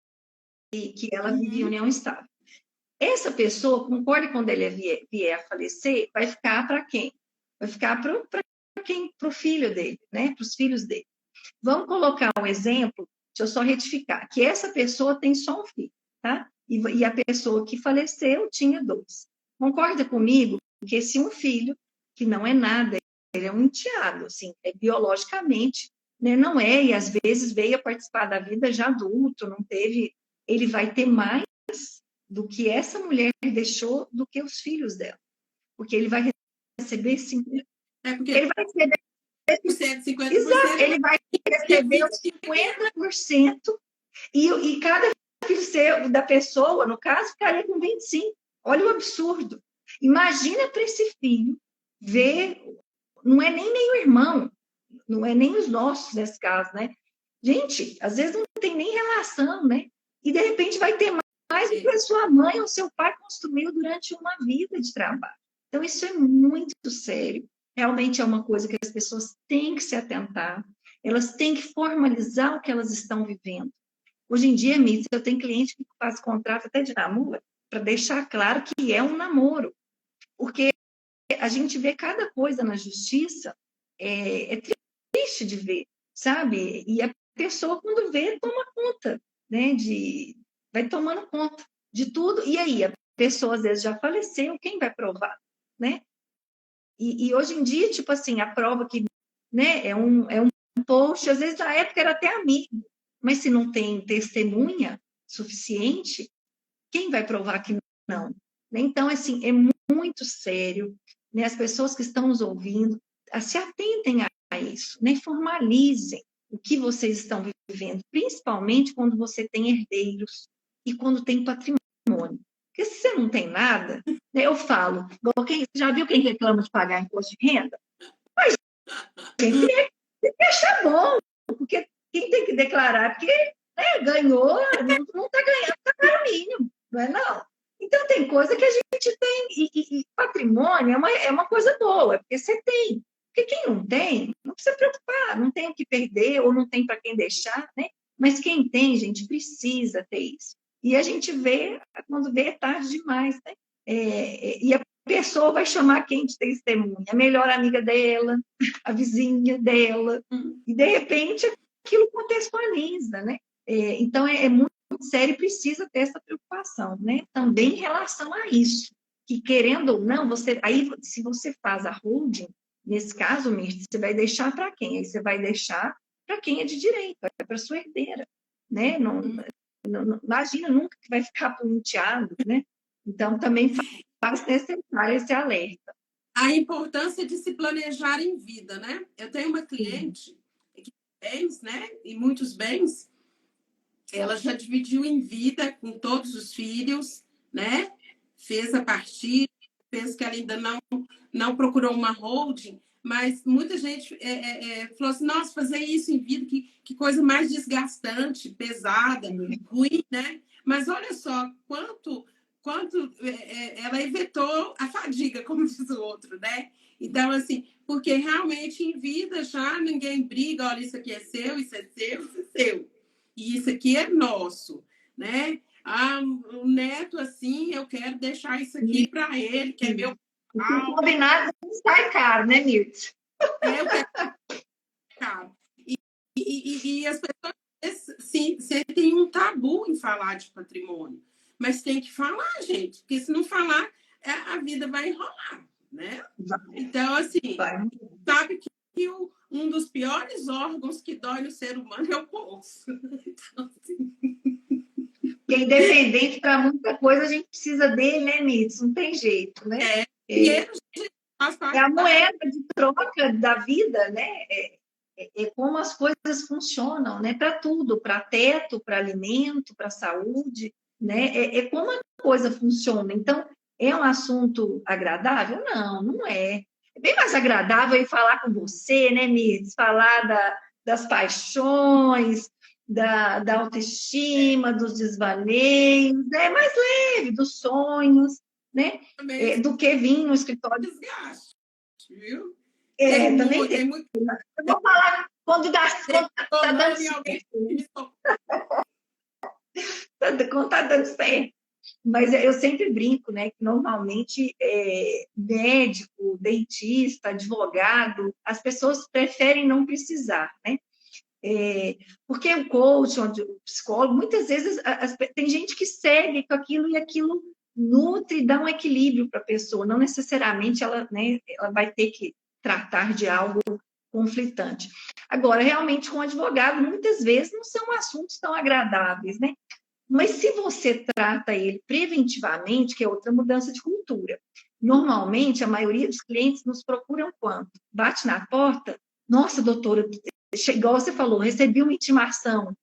[SPEAKER 2] que ela vive em união estável. Essa pessoa, concorde, quando ele vier a falecer, vai ficar para quem? Vai ficar para quem? Para o filho dele, né? Para os filhos dele. Vamos colocar um exemplo, deixa eu só retificar, que essa pessoa tem só um filho, tá? E a pessoa que faleceu tinha dois. Concorda comigo que se um filho, que não é nada, ele é um enteado, assim, biologicamente, né? Não é, e às vezes veio a participar da vida já adulto, não teve, ele vai ter mais do que essa mulher deixou do que os filhos dela. Porque ele vai receber 50%. Ele vai receber 50%. Exato, ele vai receber os 50% e cada filho seu, da pessoa, no caso, ficaria com 25%. Olha o absurdo. Imagina para esse filho ver, não é nem o irmão, não é nem os nossos nesse caso, né? Gente, às vezes não tem nem relação, né? E de repente vai ter mais do que a sua mãe ou seu pai construiu durante uma vida de trabalho. Então, isso é muito sério. Realmente é uma coisa que as pessoas têm que se atentar, elas têm que formalizar o que elas estão vivendo. Hoje em dia, Mitz, eu tenho cliente que faz contrato até de namoro para deixar claro que é um namoro, porque a gente vê cada coisa na justiça, é triste de ver, sabe? E a pessoa, quando vê, toma conta, né? Vai tomando conta de tudo. E aí, a pessoa, às vezes, já faleceu, quem vai provar, né? E hoje em dia, tipo assim, a prova que, né, é um post, às vezes, na época era até amigo, mas se não tem testemunha suficiente, quem vai provar que não? Então, assim, é muito sério, né? As pessoas que estão nos ouvindo, se atentem a isso, né? Formalizem o que vocês estão vivendo, principalmente quando você tem herdeiros e quando tem patrimônio. Porque se você não tem nada, né, eu falo, já viu quem reclama de pagar imposto de renda? Mas, gente, deixa bom, porque quem tem que declarar, porque né, ganhou, não está ganhando salário mínimo, não é não? Então, tem coisa que a gente tem, e patrimônio é uma coisa boa, porque você tem. Porque quem não tem, não precisa preocupar, não tem o que perder, ou não tem para quem deixar, né? Mas quem tem, gente, precisa ter isso. E a gente vê, quando vê, é tarde demais, né? E a pessoa vai chamar quem de testemunha? A melhor amiga dela, a vizinha dela, e de repente aquilo contextualiza, né? Então é muito sério e precisa ter essa preocupação, né? Também em relação a isso, que querendo ou não, aí se você faz a holding, nesse caso, Mirth, você vai deixar para quem? Aí você vai deixar para quem é de direito, para sua herdeira, né? Não, imagina nunca que vai ficar para um enteado, né? Então também faz necessário esse alerta.
[SPEAKER 1] A importância de se planejar em vida, né? Eu tenho uma cliente que tem bens, né? E muitos bens, ela já dividiu em vida com todos os filhos, né? Fez a partilha, penso que ela ainda não procurou uma holding, mas muita gente falou assim, nossa, fazer isso em vida, que coisa mais desgastante, pesada, ruim, né? Mas olha só, quanto ela evitou a fadiga, como diz o outro, né? Então, assim, porque realmente em vida já ninguém briga, olha, isso aqui é seu, isso é seu, isso é seu. E isso aqui é nosso, né? O neto, assim, eu quero deixar isso aqui para ele, que é meu.
[SPEAKER 2] O combinado sai caro, né, Mirth?
[SPEAKER 1] Eu quero caro. E as pessoas sentem um tabu em falar de patrimônio. Mas tem que falar, gente, porque se não falar, a vida vai enrolar, né? Então, assim, sabe que um dos piores órgãos que dói no ser humano é o bolso. Então, assim...
[SPEAKER 2] Porque independente para muita coisa, a gente precisa dele, né, Mirth? Não tem jeito, né? É a moeda de troca da vida, né? É como as coisas funcionam, né? Para tudo, para teto, para alimento, para saúde, né? É como a coisa funciona. Então, é um assunto agradável? Não, não é. É bem mais agradável ir falar com você, né, Mirth? Falar das paixões, da autoestima, dos desvaneios, é mais leve, dos sonhos, né? Do que vir no escritório.
[SPEAKER 1] Desgaste, viu?
[SPEAKER 2] Também tem. Eu vou falar quando tá dando certo. tá dando certo. Mas eu sempre brinco, né, que normalmente médico, dentista, advogado, as pessoas preferem não precisar, né? Porque o coach, o psicólogo, muitas vezes tem gente que segue com aquilo e aquilo nutre, dá um equilíbrio para a pessoa, não necessariamente ela, né, ela vai ter que tratar de algo conflitante. Agora, realmente, com o advogado, muitas vezes não são assuntos tão agradáveis, né? Mas se você trata ele preventivamente, que é outra mudança de cultura. Normalmente, a maioria dos clientes nos procuram quando? Bate na porta, nossa, doutora, igual você falou, recebi uma intimação.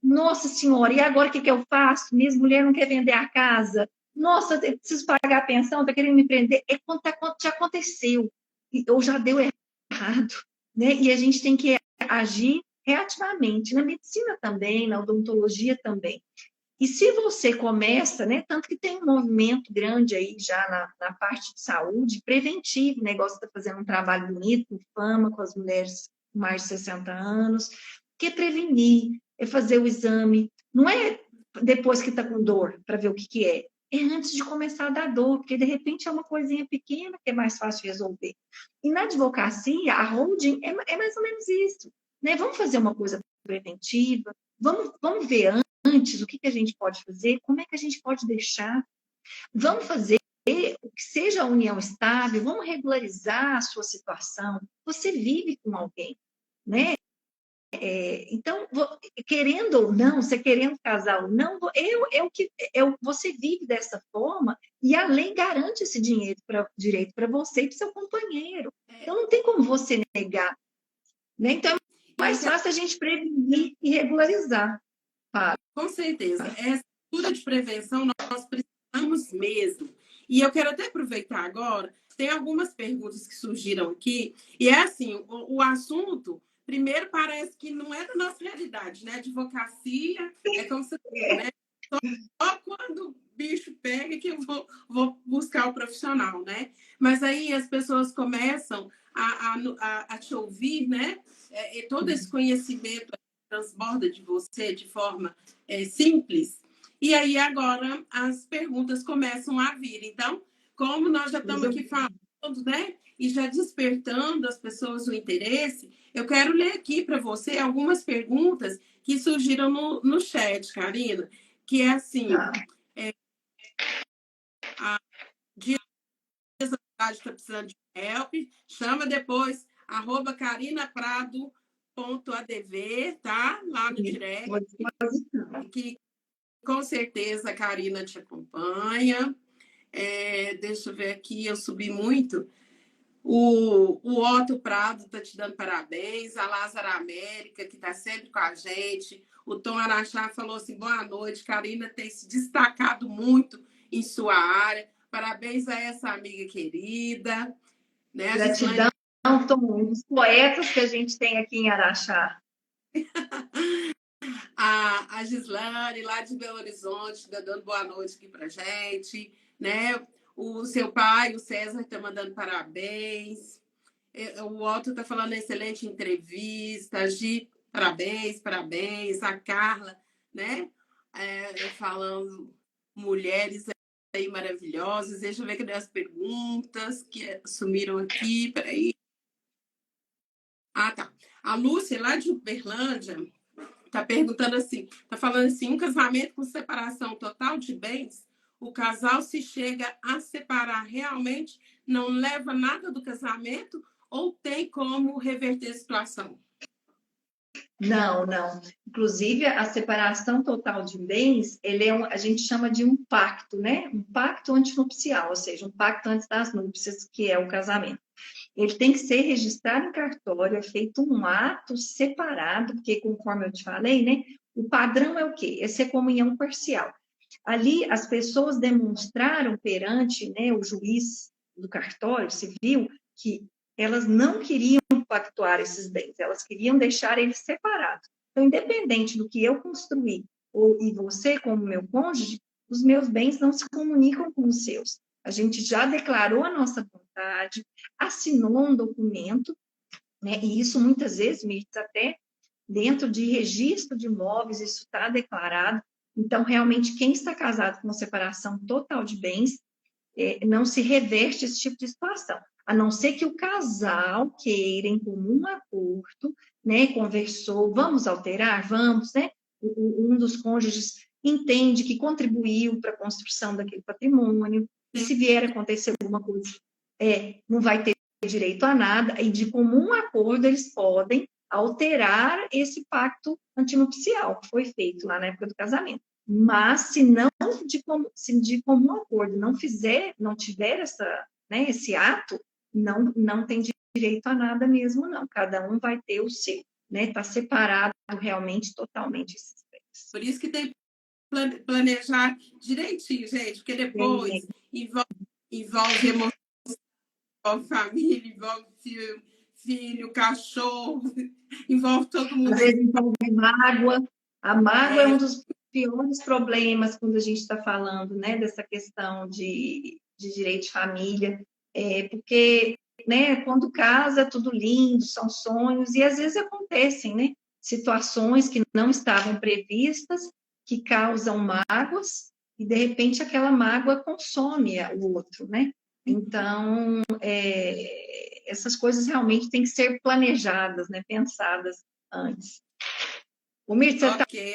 [SPEAKER 2] Nossa senhora, e agora o que eu faço? Minha mulher não quer vender a casa. Nossa, eu preciso pagar a pensão, está querendo me prender. É quando já aconteceu, ou já deu errado, né? E a gente tem que agir reativamente, na medicina também, na odontologia também. E se você começa, né, tanto que tem um movimento grande aí já na parte de saúde, preventivo, o negócio está fazendo um trabalho bonito, com fama, com as mulheres com mais de 60 anos, que é prevenir, é fazer o exame, não é depois que está com dor, para ver o que é, é antes de começar a dar dor, porque de repente é uma coisinha pequena que é mais fácil de resolver. E na advocacia, a holding é mais ou menos isso, né? Vamos fazer uma coisa preventiva, vamos ver antes o que a gente pode fazer, como é que a gente pode deixar. Vamos fazer o que seja a união estável, vamos regularizar a sua situação. Você vive com alguém, né? Então, querendo ou não, você querendo casar ou não, você vive dessa forma e a lei garante esse direito para você e para seu companheiro. Então, não tem como você negar. Né? Então, é mais fácil a gente prevenir e regularizar.
[SPEAKER 1] Com certeza. Essa cultura de prevenção nós precisamos mesmo. E eu quero até aproveitar agora, tem algumas perguntas que surgiram aqui, e é assim, o assunto, primeiro, parece que não é da nossa realidade, né? Advocacia é como você falou, né? Só quando o bicho pega que eu vou buscar o profissional, né? Mas aí as pessoas começam a te ouvir, né? Todo esse conhecimento transborda de você de forma simples. E aí agora as perguntas começam a vir. Então, como nós já estamos aqui falando, né? E já despertando as pessoas o interesse, eu quero ler aqui para você algumas perguntas que surgiram no chat, Karina, que é assim, a está precisando de help, chama depois, @carinaprado.adv, tá? Lá no direct, que com certeza a Karina te acompanha. Deixa eu ver aqui, eu subi muito. O Otto Prado está te dando parabéns, a Lázara América, que está sempre com a gente. O Tom Araxá falou assim: boa noite, Karina tem se destacado muito em sua área. Parabéns a essa amiga querida. Né?
[SPEAKER 2] Gratidão, Tom, um dos poetas que a gente tem aqui em Araxá.
[SPEAKER 1] A Gislane, lá de Belo Horizonte, está dando boa noite aqui para gente. Né? O seu pai, o César, está mandando parabéns. O Otto está falando excelente entrevista. A Gi, parabéns, parabéns. A Carla, né? Falando mulheres aí maravilhosas. Deixa eu ver cadê as perguntas que sumiram aqui. Peraí. Ah, tá. A Lúcia, lá de Uberlândia, está perguntando assim, está falando assim, um casamento com separação total de bens, o casal se chega a separar realmente, não leva nada do casamento ou tem como reverter a situação?
[SPEAKER 2] Não. Inclusive, a separação total de bens, a gente chama de um pacto, né? Um pacto antinupcial, ou seja, um pacto antes das núpcias, que é o casamento. Ele tem que ser registrado em cartório, é feito um ato separado, porque, conforme eu te falei, né? O padrão é o quê? É ser comunhão parcial. Ali, as pessoas demonstraram perante, né, o juiz do cartório civil que elas não queriam pactuar esses bens, elas queriam deixar eles separados. Então, independente do que eu construí, e você como meu cônjuge, os meus bens não se comunicam com os seus. A gente já declarou a nossa vontade, assinou um documento, né? E isso muitas vezes, Mirtz, até dentro de registro de imóveis, isso está declarado. Então, realmente, quem está casado com separação total de bens, não se reverte esse tipo de situação, a não ser que o casal queira, em comum acordo, né, conversou, vamos alterar? Vamos, né? Um dos cônjuges entende que contribuiu para a construção daquele patrimônio, e se vier a acontecer alguma coisa, não vai ter direito a nada, e de comum acordo eles podem alterar esse pacto antinupcial que foi feito lá na época do casamento. Mas se não de comum acordo não tiver esse ato, não tem direito a nada mesmo, não. Cada um vai ter o seu, né? Está separado realmente, totalmente esses bens.
[SPEAKER 1] Por isso que tem que planejar direitinho, gente, porque depois envolve emoção, envolve família, envolve filho, cachorro, envolve todo mundo.
[SPEAKER 2] Às vezes envolve mágoa. A mágoa é um dos piores problemas quando a gente está falando, né, dessa questão de direito de família, porque, né, quando casa é tudo lindo, são sonhos, e às vezes acontecem, né, situações que não estavam previstas, que causam mágoas, e de repente aquela mágoa consome o outro, né? Então, essas coisas realmente têm que ser planejadas, né, pensadas antes. O Mir, você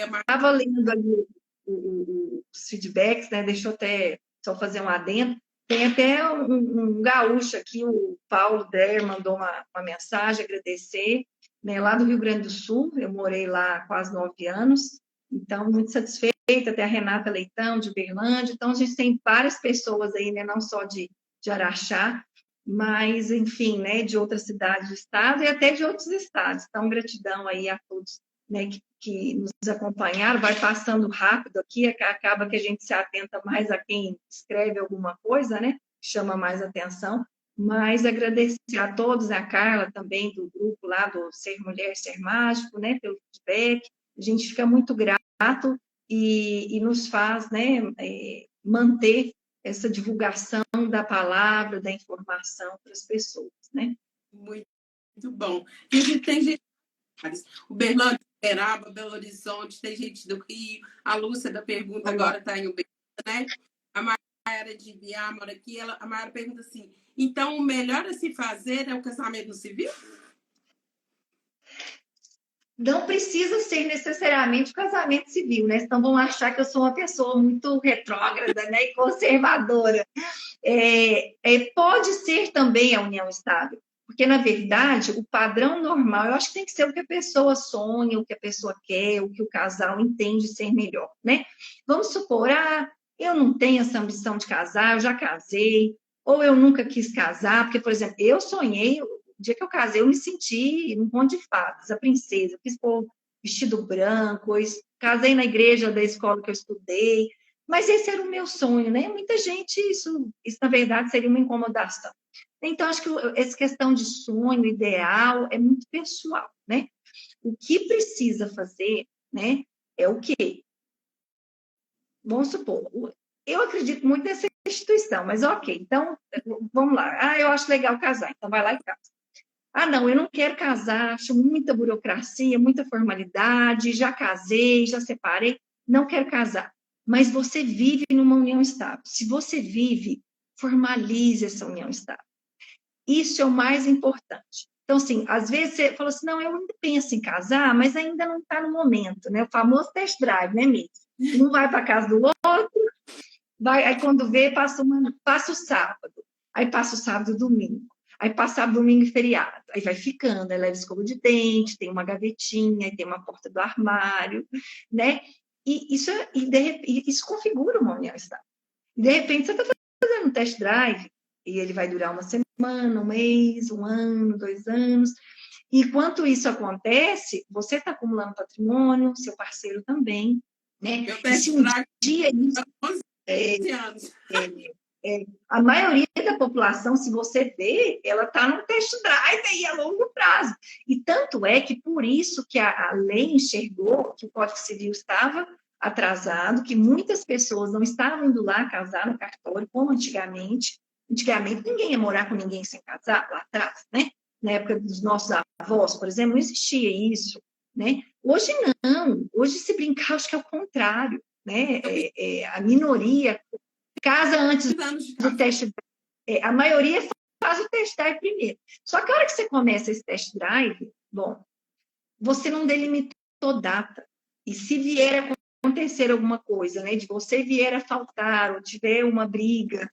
[SPEAKER 2] estava lendo ali os feedbacks, né? Deixa eu até só fazer um adendo. Tem até um gaúcho aqui, o Paulo Der, mandou uma mensagem, agradecer, né? Lá do Rio Grande do Sul, eu morei lá há quase 9 anos, então, muito satisfeita. Tem a Renata Leitão, de Uberlândia, então a gente tem várias pessoas aí, né? Não só de Araxá, mas, enfim, né? De outras cidades do estado e até de outros estados. Então, gratidão aí a todos, né, que nos acompanharam, vai passando rápido aqui, acaba que a gente se atenta mais a quem escreve alguma coisa, né, chama mais atenção, mas agradecer a todos, a Carla também, do grupo lá do Ser Mulher, Ser Mágico, né, pelo feedback, a gente fica muito grato e nos faz, né, manter essa divulgação da palavra, da informação para as pessoas, né.
[SPEAKER 1] Muito bom. E tem gente, o Berlândia, Uberaba, Belo Horizonte, tem gente do Rio, a Lúcia da pergunta agora está em Uberaba, né? A Mayara de Biá mora aqui, a Mayara pergunta assim, então o melhor a se fazer é o casamento civil?
[SPEAKER 2] Não precisa ser necessariamente o casamento civil, né? Senão vão achar que eu sou uma pessoa muito retrógrada, né? E conservadora. Pode ser também a união estável, porque, na verdade, o padrão normal, eu acho que tem que ser o que a pessoa sonha, o que a pessoa quer, o que o casal entende ser melhor, né? Vamos supor, eu não tenho essa ambição de casar, eu já casei, ou eu nunca quis casar, porque, por exemplo, eu sonhei, o dia que eu casei, eu me senti num conto de fadas, a princesa, eu quis pôr vestido branco, casei na igreja da escola que eu estudei, mas esse era o meu sonho, né? Muita gente, isso na verdade, seria uma incomodação. Então, acho que essa questão de sonho, ideal, é muito pessoal, né? O que precisa fazer, né, é o quê? Vamos supor, eu acredito muito nessa instituição, mas ok, então, vamos lá. Eu acho legal casar, então vai lá e casa. Não, eu não quero casar, acho muita burocracia, muita formalidade, já casei, já separei, não quero casar. Mas você vive numa união estável. Se você vive, formalize essa união estável. Isso é o mais importante. Então, assim, às vezes você fala assim, não, eu ainda penso em casar, mas ainda não está no momento, né? O famoso test drive, né, mesmo? Um vai para a casa do outro, aí quando vê, passa o sábado, aí passa o sábado e o domingo. Aí passa domingo e feriado, aí vai ficando, aí leva escova de dente, tem uma gavetinha, aí tem uma porta do armário, né? E isso configura uma união estável. De repente, você está fazendo um test drive, e ele vai durar uma semana, um mês, um ano, 2 anos. E enquanto isso acontece, você está acumulando patrimônio, seu parceiro também, né?
[SPEAKER 1] E se um dia isso...
[SPEAKER 2] a maioria da população, se você vê, ela está no test drive aí a longo prazo. E tanto é que por isso que a lei enxergou que o Código Civil estava atrasado, que muitas pessoas não estavam indo lá casar no cartório, como antigamente. Antigamente, ninguém ia morar com ninguém sem casar, lá atrás, né? Na época dos nossos avós, por exemplo, não existia isso, né? Hoje não. Hoje, se brincar, acho que é o contrário, né? A minoria casa antes do test drive. A maioria faz o test drive primeiro. Só que a hora que você começa esse test drive, bom, você não delimitou data. E se vier a acontecer alguma coisa, né? De você vier a faltar, ou tiver uma briga,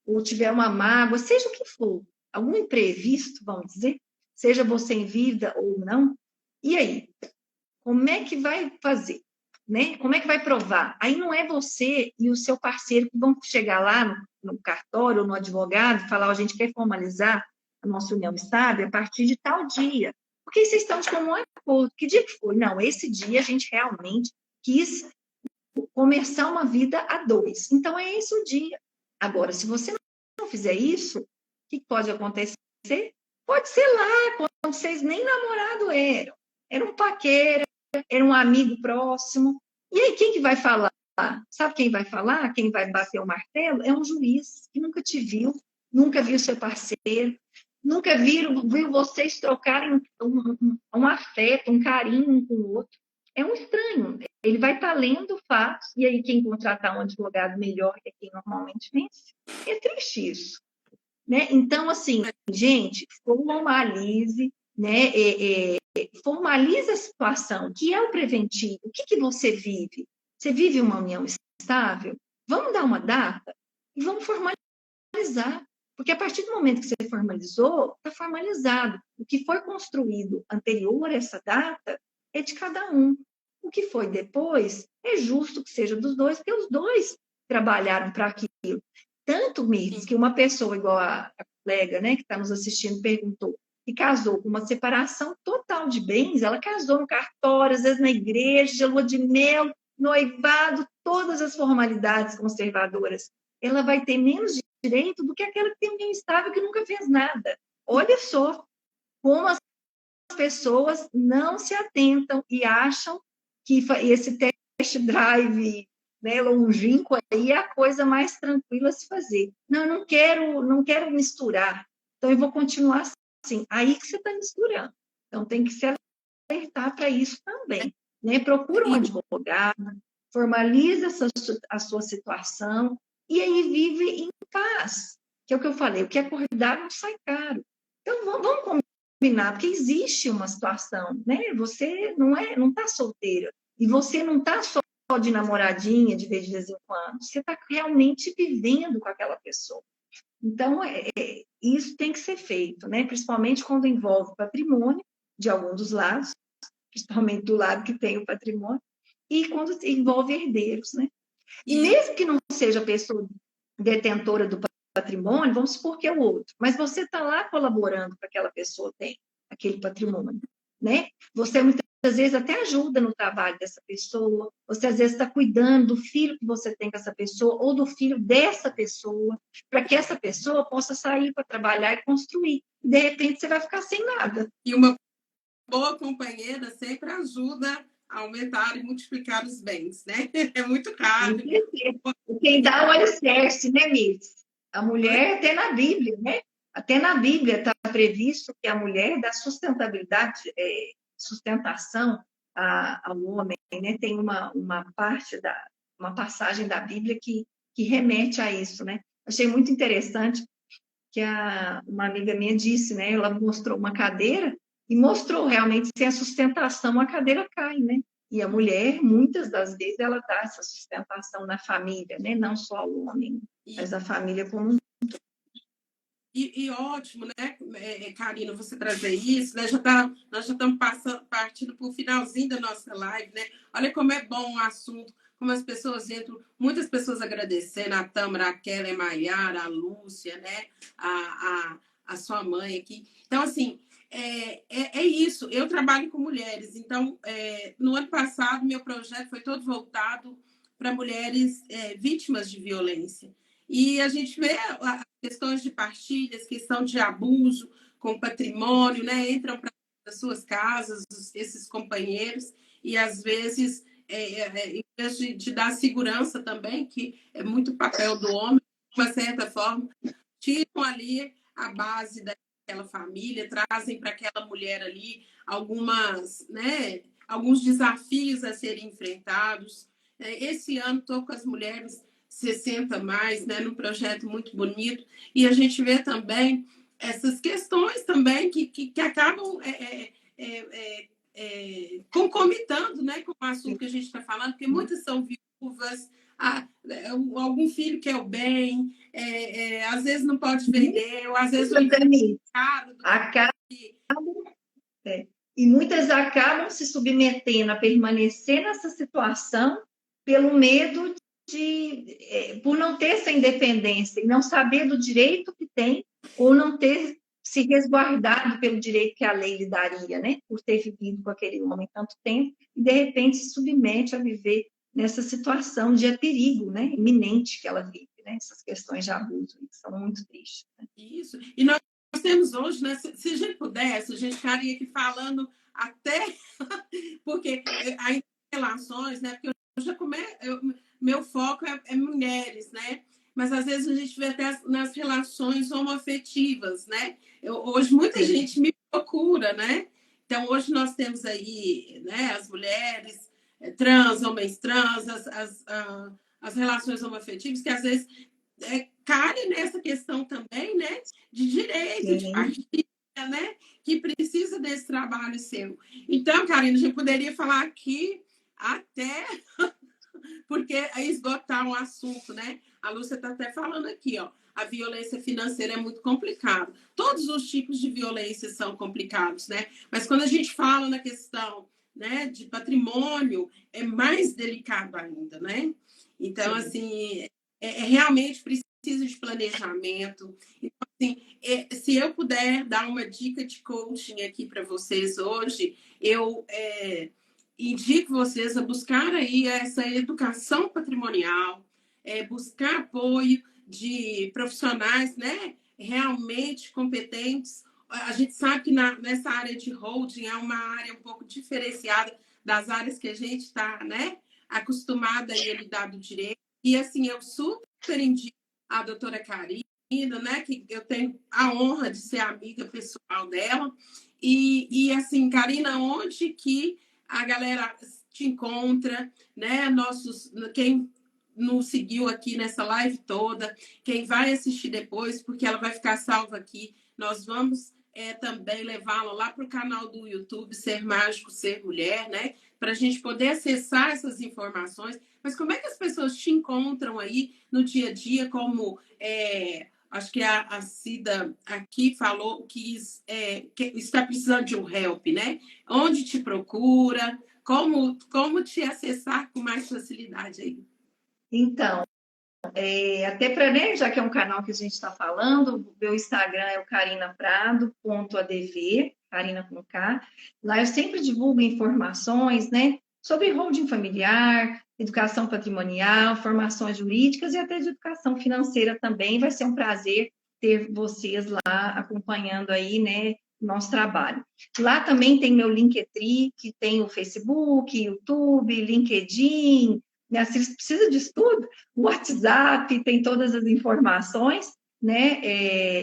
[SPEAKER 2] ou tiver uma mágoa, seja o que for, algum imprevisto, vamos dizer, seja você em vida ou não, e aí? Como é que vai fazer? Né? Como é que vai provar? Aí não é você e o seu parceiro que vão chegar lá no cartório ou no advogado e falar, a gente quer formalizar a nossa união estável a partir de tal dia. Porque vocês estão de comum acordo. Que dia que foi? Não, esse dia a gente realmente quis começar uma vida a dois. Então, é esse o dia. Agora, se você não fizer isso, o que pode acontecer? Pode ser lá, quando vocês nem namorado eram. Era um paquera, era um amigo próximo. E aí, quem que vai falar? Sabe quem vai falar? Quem vai bater o martelo? É um juiz que nunca te viu, nunca viu seu parceiro, nunca viu vocês trocarem um afeto, um carinho um com o outro. É um estranho. Ele vai estar lendo fatos, e aí quem contratar um advogado melhor é quem normalmente vence. É triste isso. Né? Então, assim, gente, formalize, né? Formalize a situação, que é o preventivo. O que você vive? Você vive uma união estável? Vamos dar uma data e vamos formalizar. Porque a partir do momento que você formalizou, está formalizado. O que foi construído anterior a essa data é de cada um. O que foi depois é justo que seja dos dois, porque os dois trabalharam para aquilo. Tanto, Mirtes, que uma pessoa igual a colega, né, que está nos assistindo, perguntou, que casou com uma separação total de bens, ela casou no cartório, às vezes na igreja, lua de mel, noivado, todas as formalidades conservadoras. Ela vai ter menos direito do que aquela que tem um estável que nunca fez nada. Olha só como as pessoas não se atentam e acham que esse test drive, né, longínquo aí é a coisa mais tranquila a se fazer. Não, eu não quero misturar. Então eu vou continuar assim. Aí que você está misturando. Então tem que se alertar para isso também, né? Procura um advogado, formaliza a sua situação e aí vive em paz. Que é o que eu falei, o que acordar não sai caro. Então vamos combinar, porque existe uma situação, né? Você não está solteira e você não está só de namoradinha de vez em quando, você está realmente vivendo com aquela pessoa. Então, isso tem que ser feito, né? Principalmente quando envolve patrimônio de algum dos lados, principalmente do lado que tem o patrimônio, e quando envolve herdeiros, né? E mesmo que não seja a pessoa detentora do patrimônio, vamos supor que é o outro, mas você está lá colaborando para que aquela pessoa tenha aquele patrimônio, né? Você muitas vezes até ajuda no trabalho dessa pessoa, você às vezes está cuidando do filho que você tem com essa pessoa ou do filho dessa pessoa, para que essa pessoa possa sair para trabalhar e construir. De repente você vai ficar sem nada.
[SPEAKER 1] E uma boa companheira sempre ajuda a aumentar e multiplicar os bens, né? É muito caro.
[SPEAKER 2] Quem dá o alicerce, né, Miss? A mulher, até na Bíblia, né? Até na Bíblia está previsto que a mulher dá sustentabilidade, sustentação ao homem, né? Tem uma passagem da Bíblia que remete a isso, né? Achei muito interessante que uma amiga minha disse, né? Ela mostrou uma cadeira e mostrou realmente sem a sustentação a cadeira cai, né? E a mulher, muitas das vezes, ela dá essa sustentação na família, né? Não só ao homem, mas a família como um.
[SPEAKER 1] E ótimo, né, Karina, você trazer isso, né? Nós já estamos partindo para o finalzinho da nossa live, né? Olha como é bom o assunto, como as pessoas entram, muitas pessoas agradecendo, a Tâmara, a Kelly, a Maiara, a Lúcia, né? A sua mãe aqui. Então, assim, é isso. Eu trabalho com mulheres, então, no ano passado, meu projeto foi todo voltado para mulheres vítimas de violência. E a gente vê questões de partilhas, questão de abuso com patrimônio, né? Entram para as suas casas, esses companheiros, e às vezes, em vez de dar segurança também, que é muito papel do homem, de uma certa forma, tiram ali a base daquela família, trazem para aquela mulher ali alguns desafios a serem enfrentados. Esse ano estou com as mulheres 60 mais, né, num projeto muito bonito, e a gente vê também essas questões também que acabam concomitando, né, com o assunto que a gente está falando, porque muitas são viúvas, algum filho quer o bem, às vezes não pode vender, ou às vezes o investimento é caro do que...
[SPEAKER 2] É. E muitas acabam se submetendo a permanecer nessa situação pelo medo por não ter essa independência e não saber do direito que tem ou não ter se resguardado pelo direito que a lei lhe daria, né? Por ter vivido com aquele homem tanto tempo e de repente se submete a viver nessa situação de perigo, né? Iminente que ela vive, né? Essas questões de abuso que são muito tristes. Né?
[SPEAKER 1] Isso. E nós temos hoje, né? Se a gente pudesse, a gente estaria aqui falando até porque ainda relações, né? Porque eu já meu foco é mulheres, né? Mas às vezes a gente vê até nas relações homoafetivas, né? Hoje muita gente me procura, né? Então hoje nós temos aí, né? As mulheres trans, homens trans, as relações homoafetivas que às vezes caem nessa questão também, né? De direito, de partilha, né? Que precisa desse trabalho seu. Então, Karina, a gente poderia falar aqui até porque é esgotar um assunto, né? A Lúcia está até falando aqui, ó. A violência financeira é muito complicado. Todos os tipos de violência são complicados, né? Mas quando a gente fala na questão, né, de patrimônio, é mais delicado ainda, né? Então, sim, assim, realmente precisa de planejamento. Então, assim, se eu puder dar uma dica de coaching aqui para vocês hoje, eu indico vocês a buscar aí essa educação patrimonial, buscar apoio de profissionais, né, realmente competentes. A gente sabe que nessa área de holding é uma área um pouco diferenciada das áreas que a gente está, né, acostumada a lidar do direito. E, assim, eu super indico a doutora Karina, né, que eu tenho a honra de ser amiga pessoal dela. E assim, Karina, onde que a galera te encontra, né? Quem nos seguiu aqui nessa live toda, quem vai assistir depois, porque ela vai ficar salva aqui, nós vamos também levá-la lá para o canal do YouTube, Ser Mágico, Ser Mulher, né? Para a gente poder acessar essas informações. Mas como é que as pessoas te encontram aí no dia a dia, como acho que a Cida aqui falou que está precisando de um help, né? Onde te procura? Como te acessar com mais facilidade aí?
[SPEAKER 2] Então, até para, né, já que é um canal que a gente está falando, o meu Instagram é o carinaprado.adv, Karina com K. Lá eu sempre divulgo informações, né, sobre holding familiar, educação patrimonial, formações jurídicas e até de educação financeira também. Vai ser um prazer ter vocês lá acompanhando aí, né, nosso trabalho. Lá também tem meu Linktree, que tem o Facebook, YouTube, LinkedIn, né, se precisa de estudo, o WhatsApp tem todas as informações, né?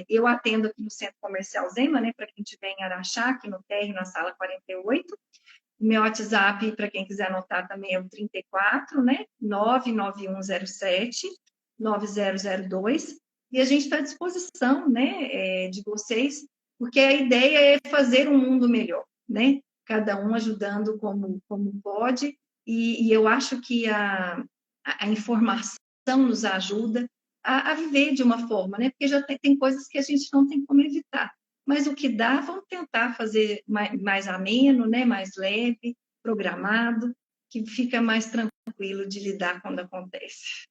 [SPEAKER 2] Eu atendo aqui no Centro Comercial Zema, né? Para quem estiver em Araxá, aqui no térreo, na sala 48. O meu WhatsApp, para quem quiser anotar também, é o 34, né? 99107-9002. E a gente está à disposição, né? De vocês, porque a ideia é fazer um mundo melhor, né? Cada um ajudando como pode. E eu acho que a informação nos ajuda a viver de uma forma, né? Porque já tem coisas que a gente não tem como evitar. Mas o que dá, vamos tentar fazer mais ameno, né? Mais leve, programado, que fica mais tranquilo de lidar quando acontece.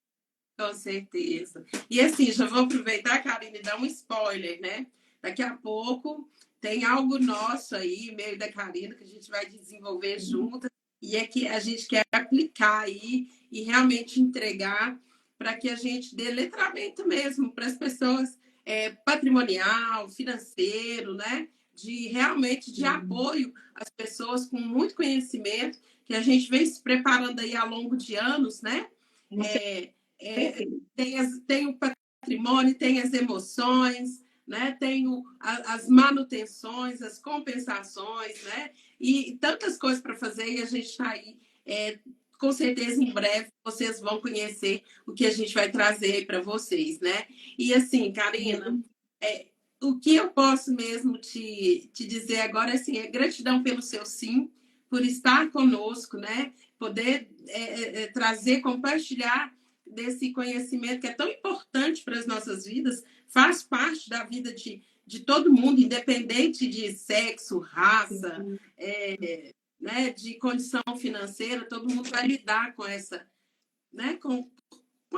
[SPEAKER 1] Com certeza. E assim, já vou aproveitar, Karine, e dar um spoiler, né? Daqui a pouco tem algo nosso aí, meio da Karina, que a gente vai desenvolver juntas, e é que a gente quer aplicar aí e realmente entregar para que a gente dê letramento mesmo para as pessoas, patrimonial, financeiro, né? Realmente de apoio às pessoas com muito conhecimento, que a gente vem se preparando aí ao longo de anos, né? Tem o patrimônio, tem as emoções, né? Tem as manutenções, as compensações, né? E tantas coisas para fazer, e a gente está aí com certeza em breve vocês vão conhecer o que a gente vai trazer para vocês, né? E assim, Karina, o que eu posso mesmo te dizer agora assim, é gratidão pelo seu sim, por estar conosco, né? Poder trazer, compartilhar desse conhecimento que é tão importante para as nossas vidas, faz parte da vida de todo mundo, independente de sexo, raça, né, de condição financeira, todo mundo vai lidar com essa, né, com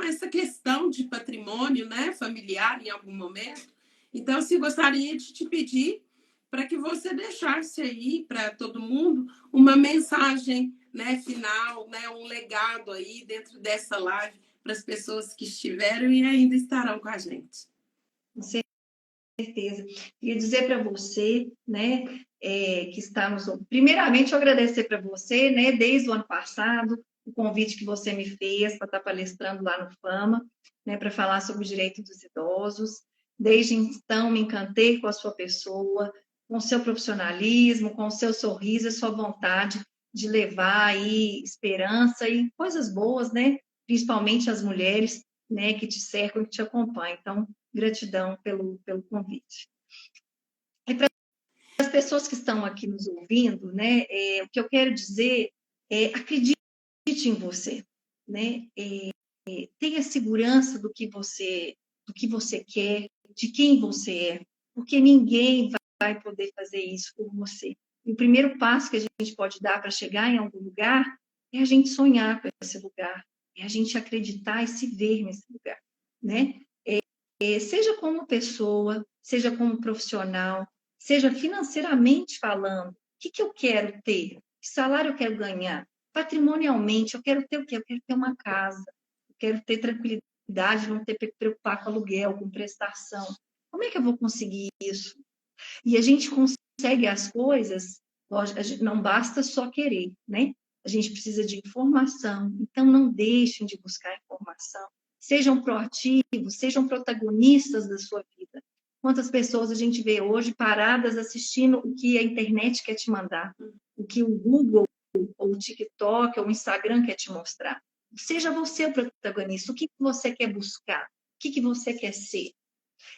[SPEAKER 1] essa questão de patrimônio, né, familiar em algum momento. Então, se gostaria de te pedir para que você deixasse aí para todo mundo uma mensagem, né, final, né, um legado aí dentro dessa live para as pessoas que estiveram e ainda estarão com a gente.
[SPEAKER 2] Com certeza. Queria dizer para você, né, que está nos... Primeiramente, eu agradecer para você, né, desde o ano passado, o convite que você me fez para estar palestrando lá no Fama, né, para falar sobre o direito dos idosos. Desde então, me encantei com a sua pessoa, com o seu profissionalismo, com o seu sorriso, a sua vontade de levar aí esperança e coisas boas, né, principalmente as mulheres, né, que te cercam e que te acompanham. Então, gratidão pelo convite. E para as pessoas que estão aqui nos ouvindo, né, o que eu quero dizer é acredite em você, né? Tenha segurança do que você quer, de quem você é, porque ninguém vai poder fazer isso por você. E o primeiro passo que a gente pode dar para chegar em algum lugar é a gente sonhar com esse lugar, é a gente acreditar e se ver nesse lugar, né? Seja como pessoa, seja como profissional, seja financeiramente falando, o que eu quero ter? Que salário eu quero ganhar? Patrimonialmente, eu quero ter o quê? Eu quero ter uma casa, eu quero ter tranquilidade, não ter que preocupar com aluguel, com prestação. Como é que eu vou conseguir isso? E a gente consegue as coisas, não basta só querer, né? A gente precisa de informação, então não deixem de buscar informação. Sejam proativos, sejam protagonistas da sua vida. Quantas pessoas a gente vê hoje paradas assistindo o que a internet quer te mandar, o que o Google, ou o TikTok, ou o Instagram quer te mostrar. Seja você o protagonista. O que você quer buscar? O que você quer ser?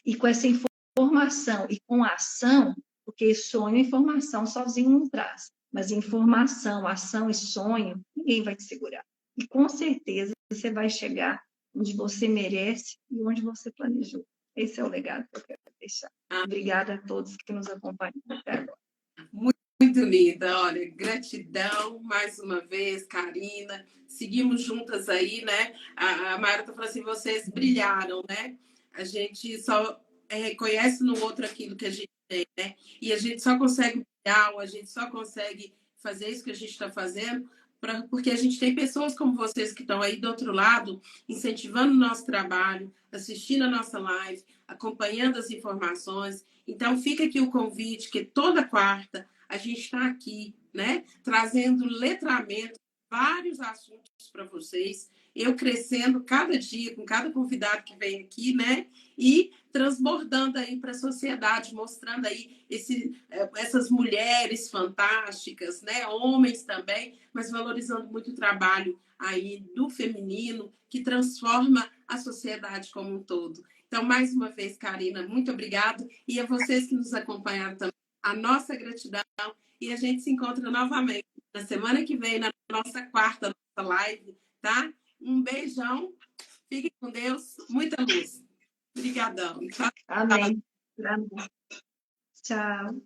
[SPEAKER 2] E com essa informação e com a ação, porque sonho e informação sozinho não traz, mas informação, ação e sonho, ninguém vai te segurar. E com certeza você vai chegar onde você merece e onde você planejou. Esse é o legado que eu quero deixar. Obrigada a todos que nos acompanham até agora.
[SPEAKER 1] Muito linda, olha, gratidão mais uma vez, Karina. Seguimos juntas aí, né? A Mayra tá falando assim, vocês brilharam, né? A gente só reconhece no outro aquilo que a gente tem, né? E a gente só consegue brilhar, a gente só consegue fazer isso que a gente está fazendo porque a gente tem pessoas como vocês que estão aí do outro lado, incentivando o nosso trabalho, assistindo a nossa live, acompanhando as informações. Então, fica aqui o convite, que toda quarta a gente está aqui, né, trazendo letramento, vários assuntos para vocês. Eu crescendo cada dia com cada convidado que vem aqui, né? E transbordando aí para a sociedade, mostrando aí essas mulheres fantásticas, né? Homens também, mas valorizando muito o trabalho aí do feminino, que transforma a sociedade como um todo. Então, mais uma vez, Karina, muito obrigado. E a vocês que nos acompanharam também, a nossa gratidão. E a gente se encontra novamente na semana que vem, na nossa quarta nossa live, tá? Um beijão, fiquem com Deus, muita luz. Obrigadão.
[SPEAKER 2] Amém. Tchau.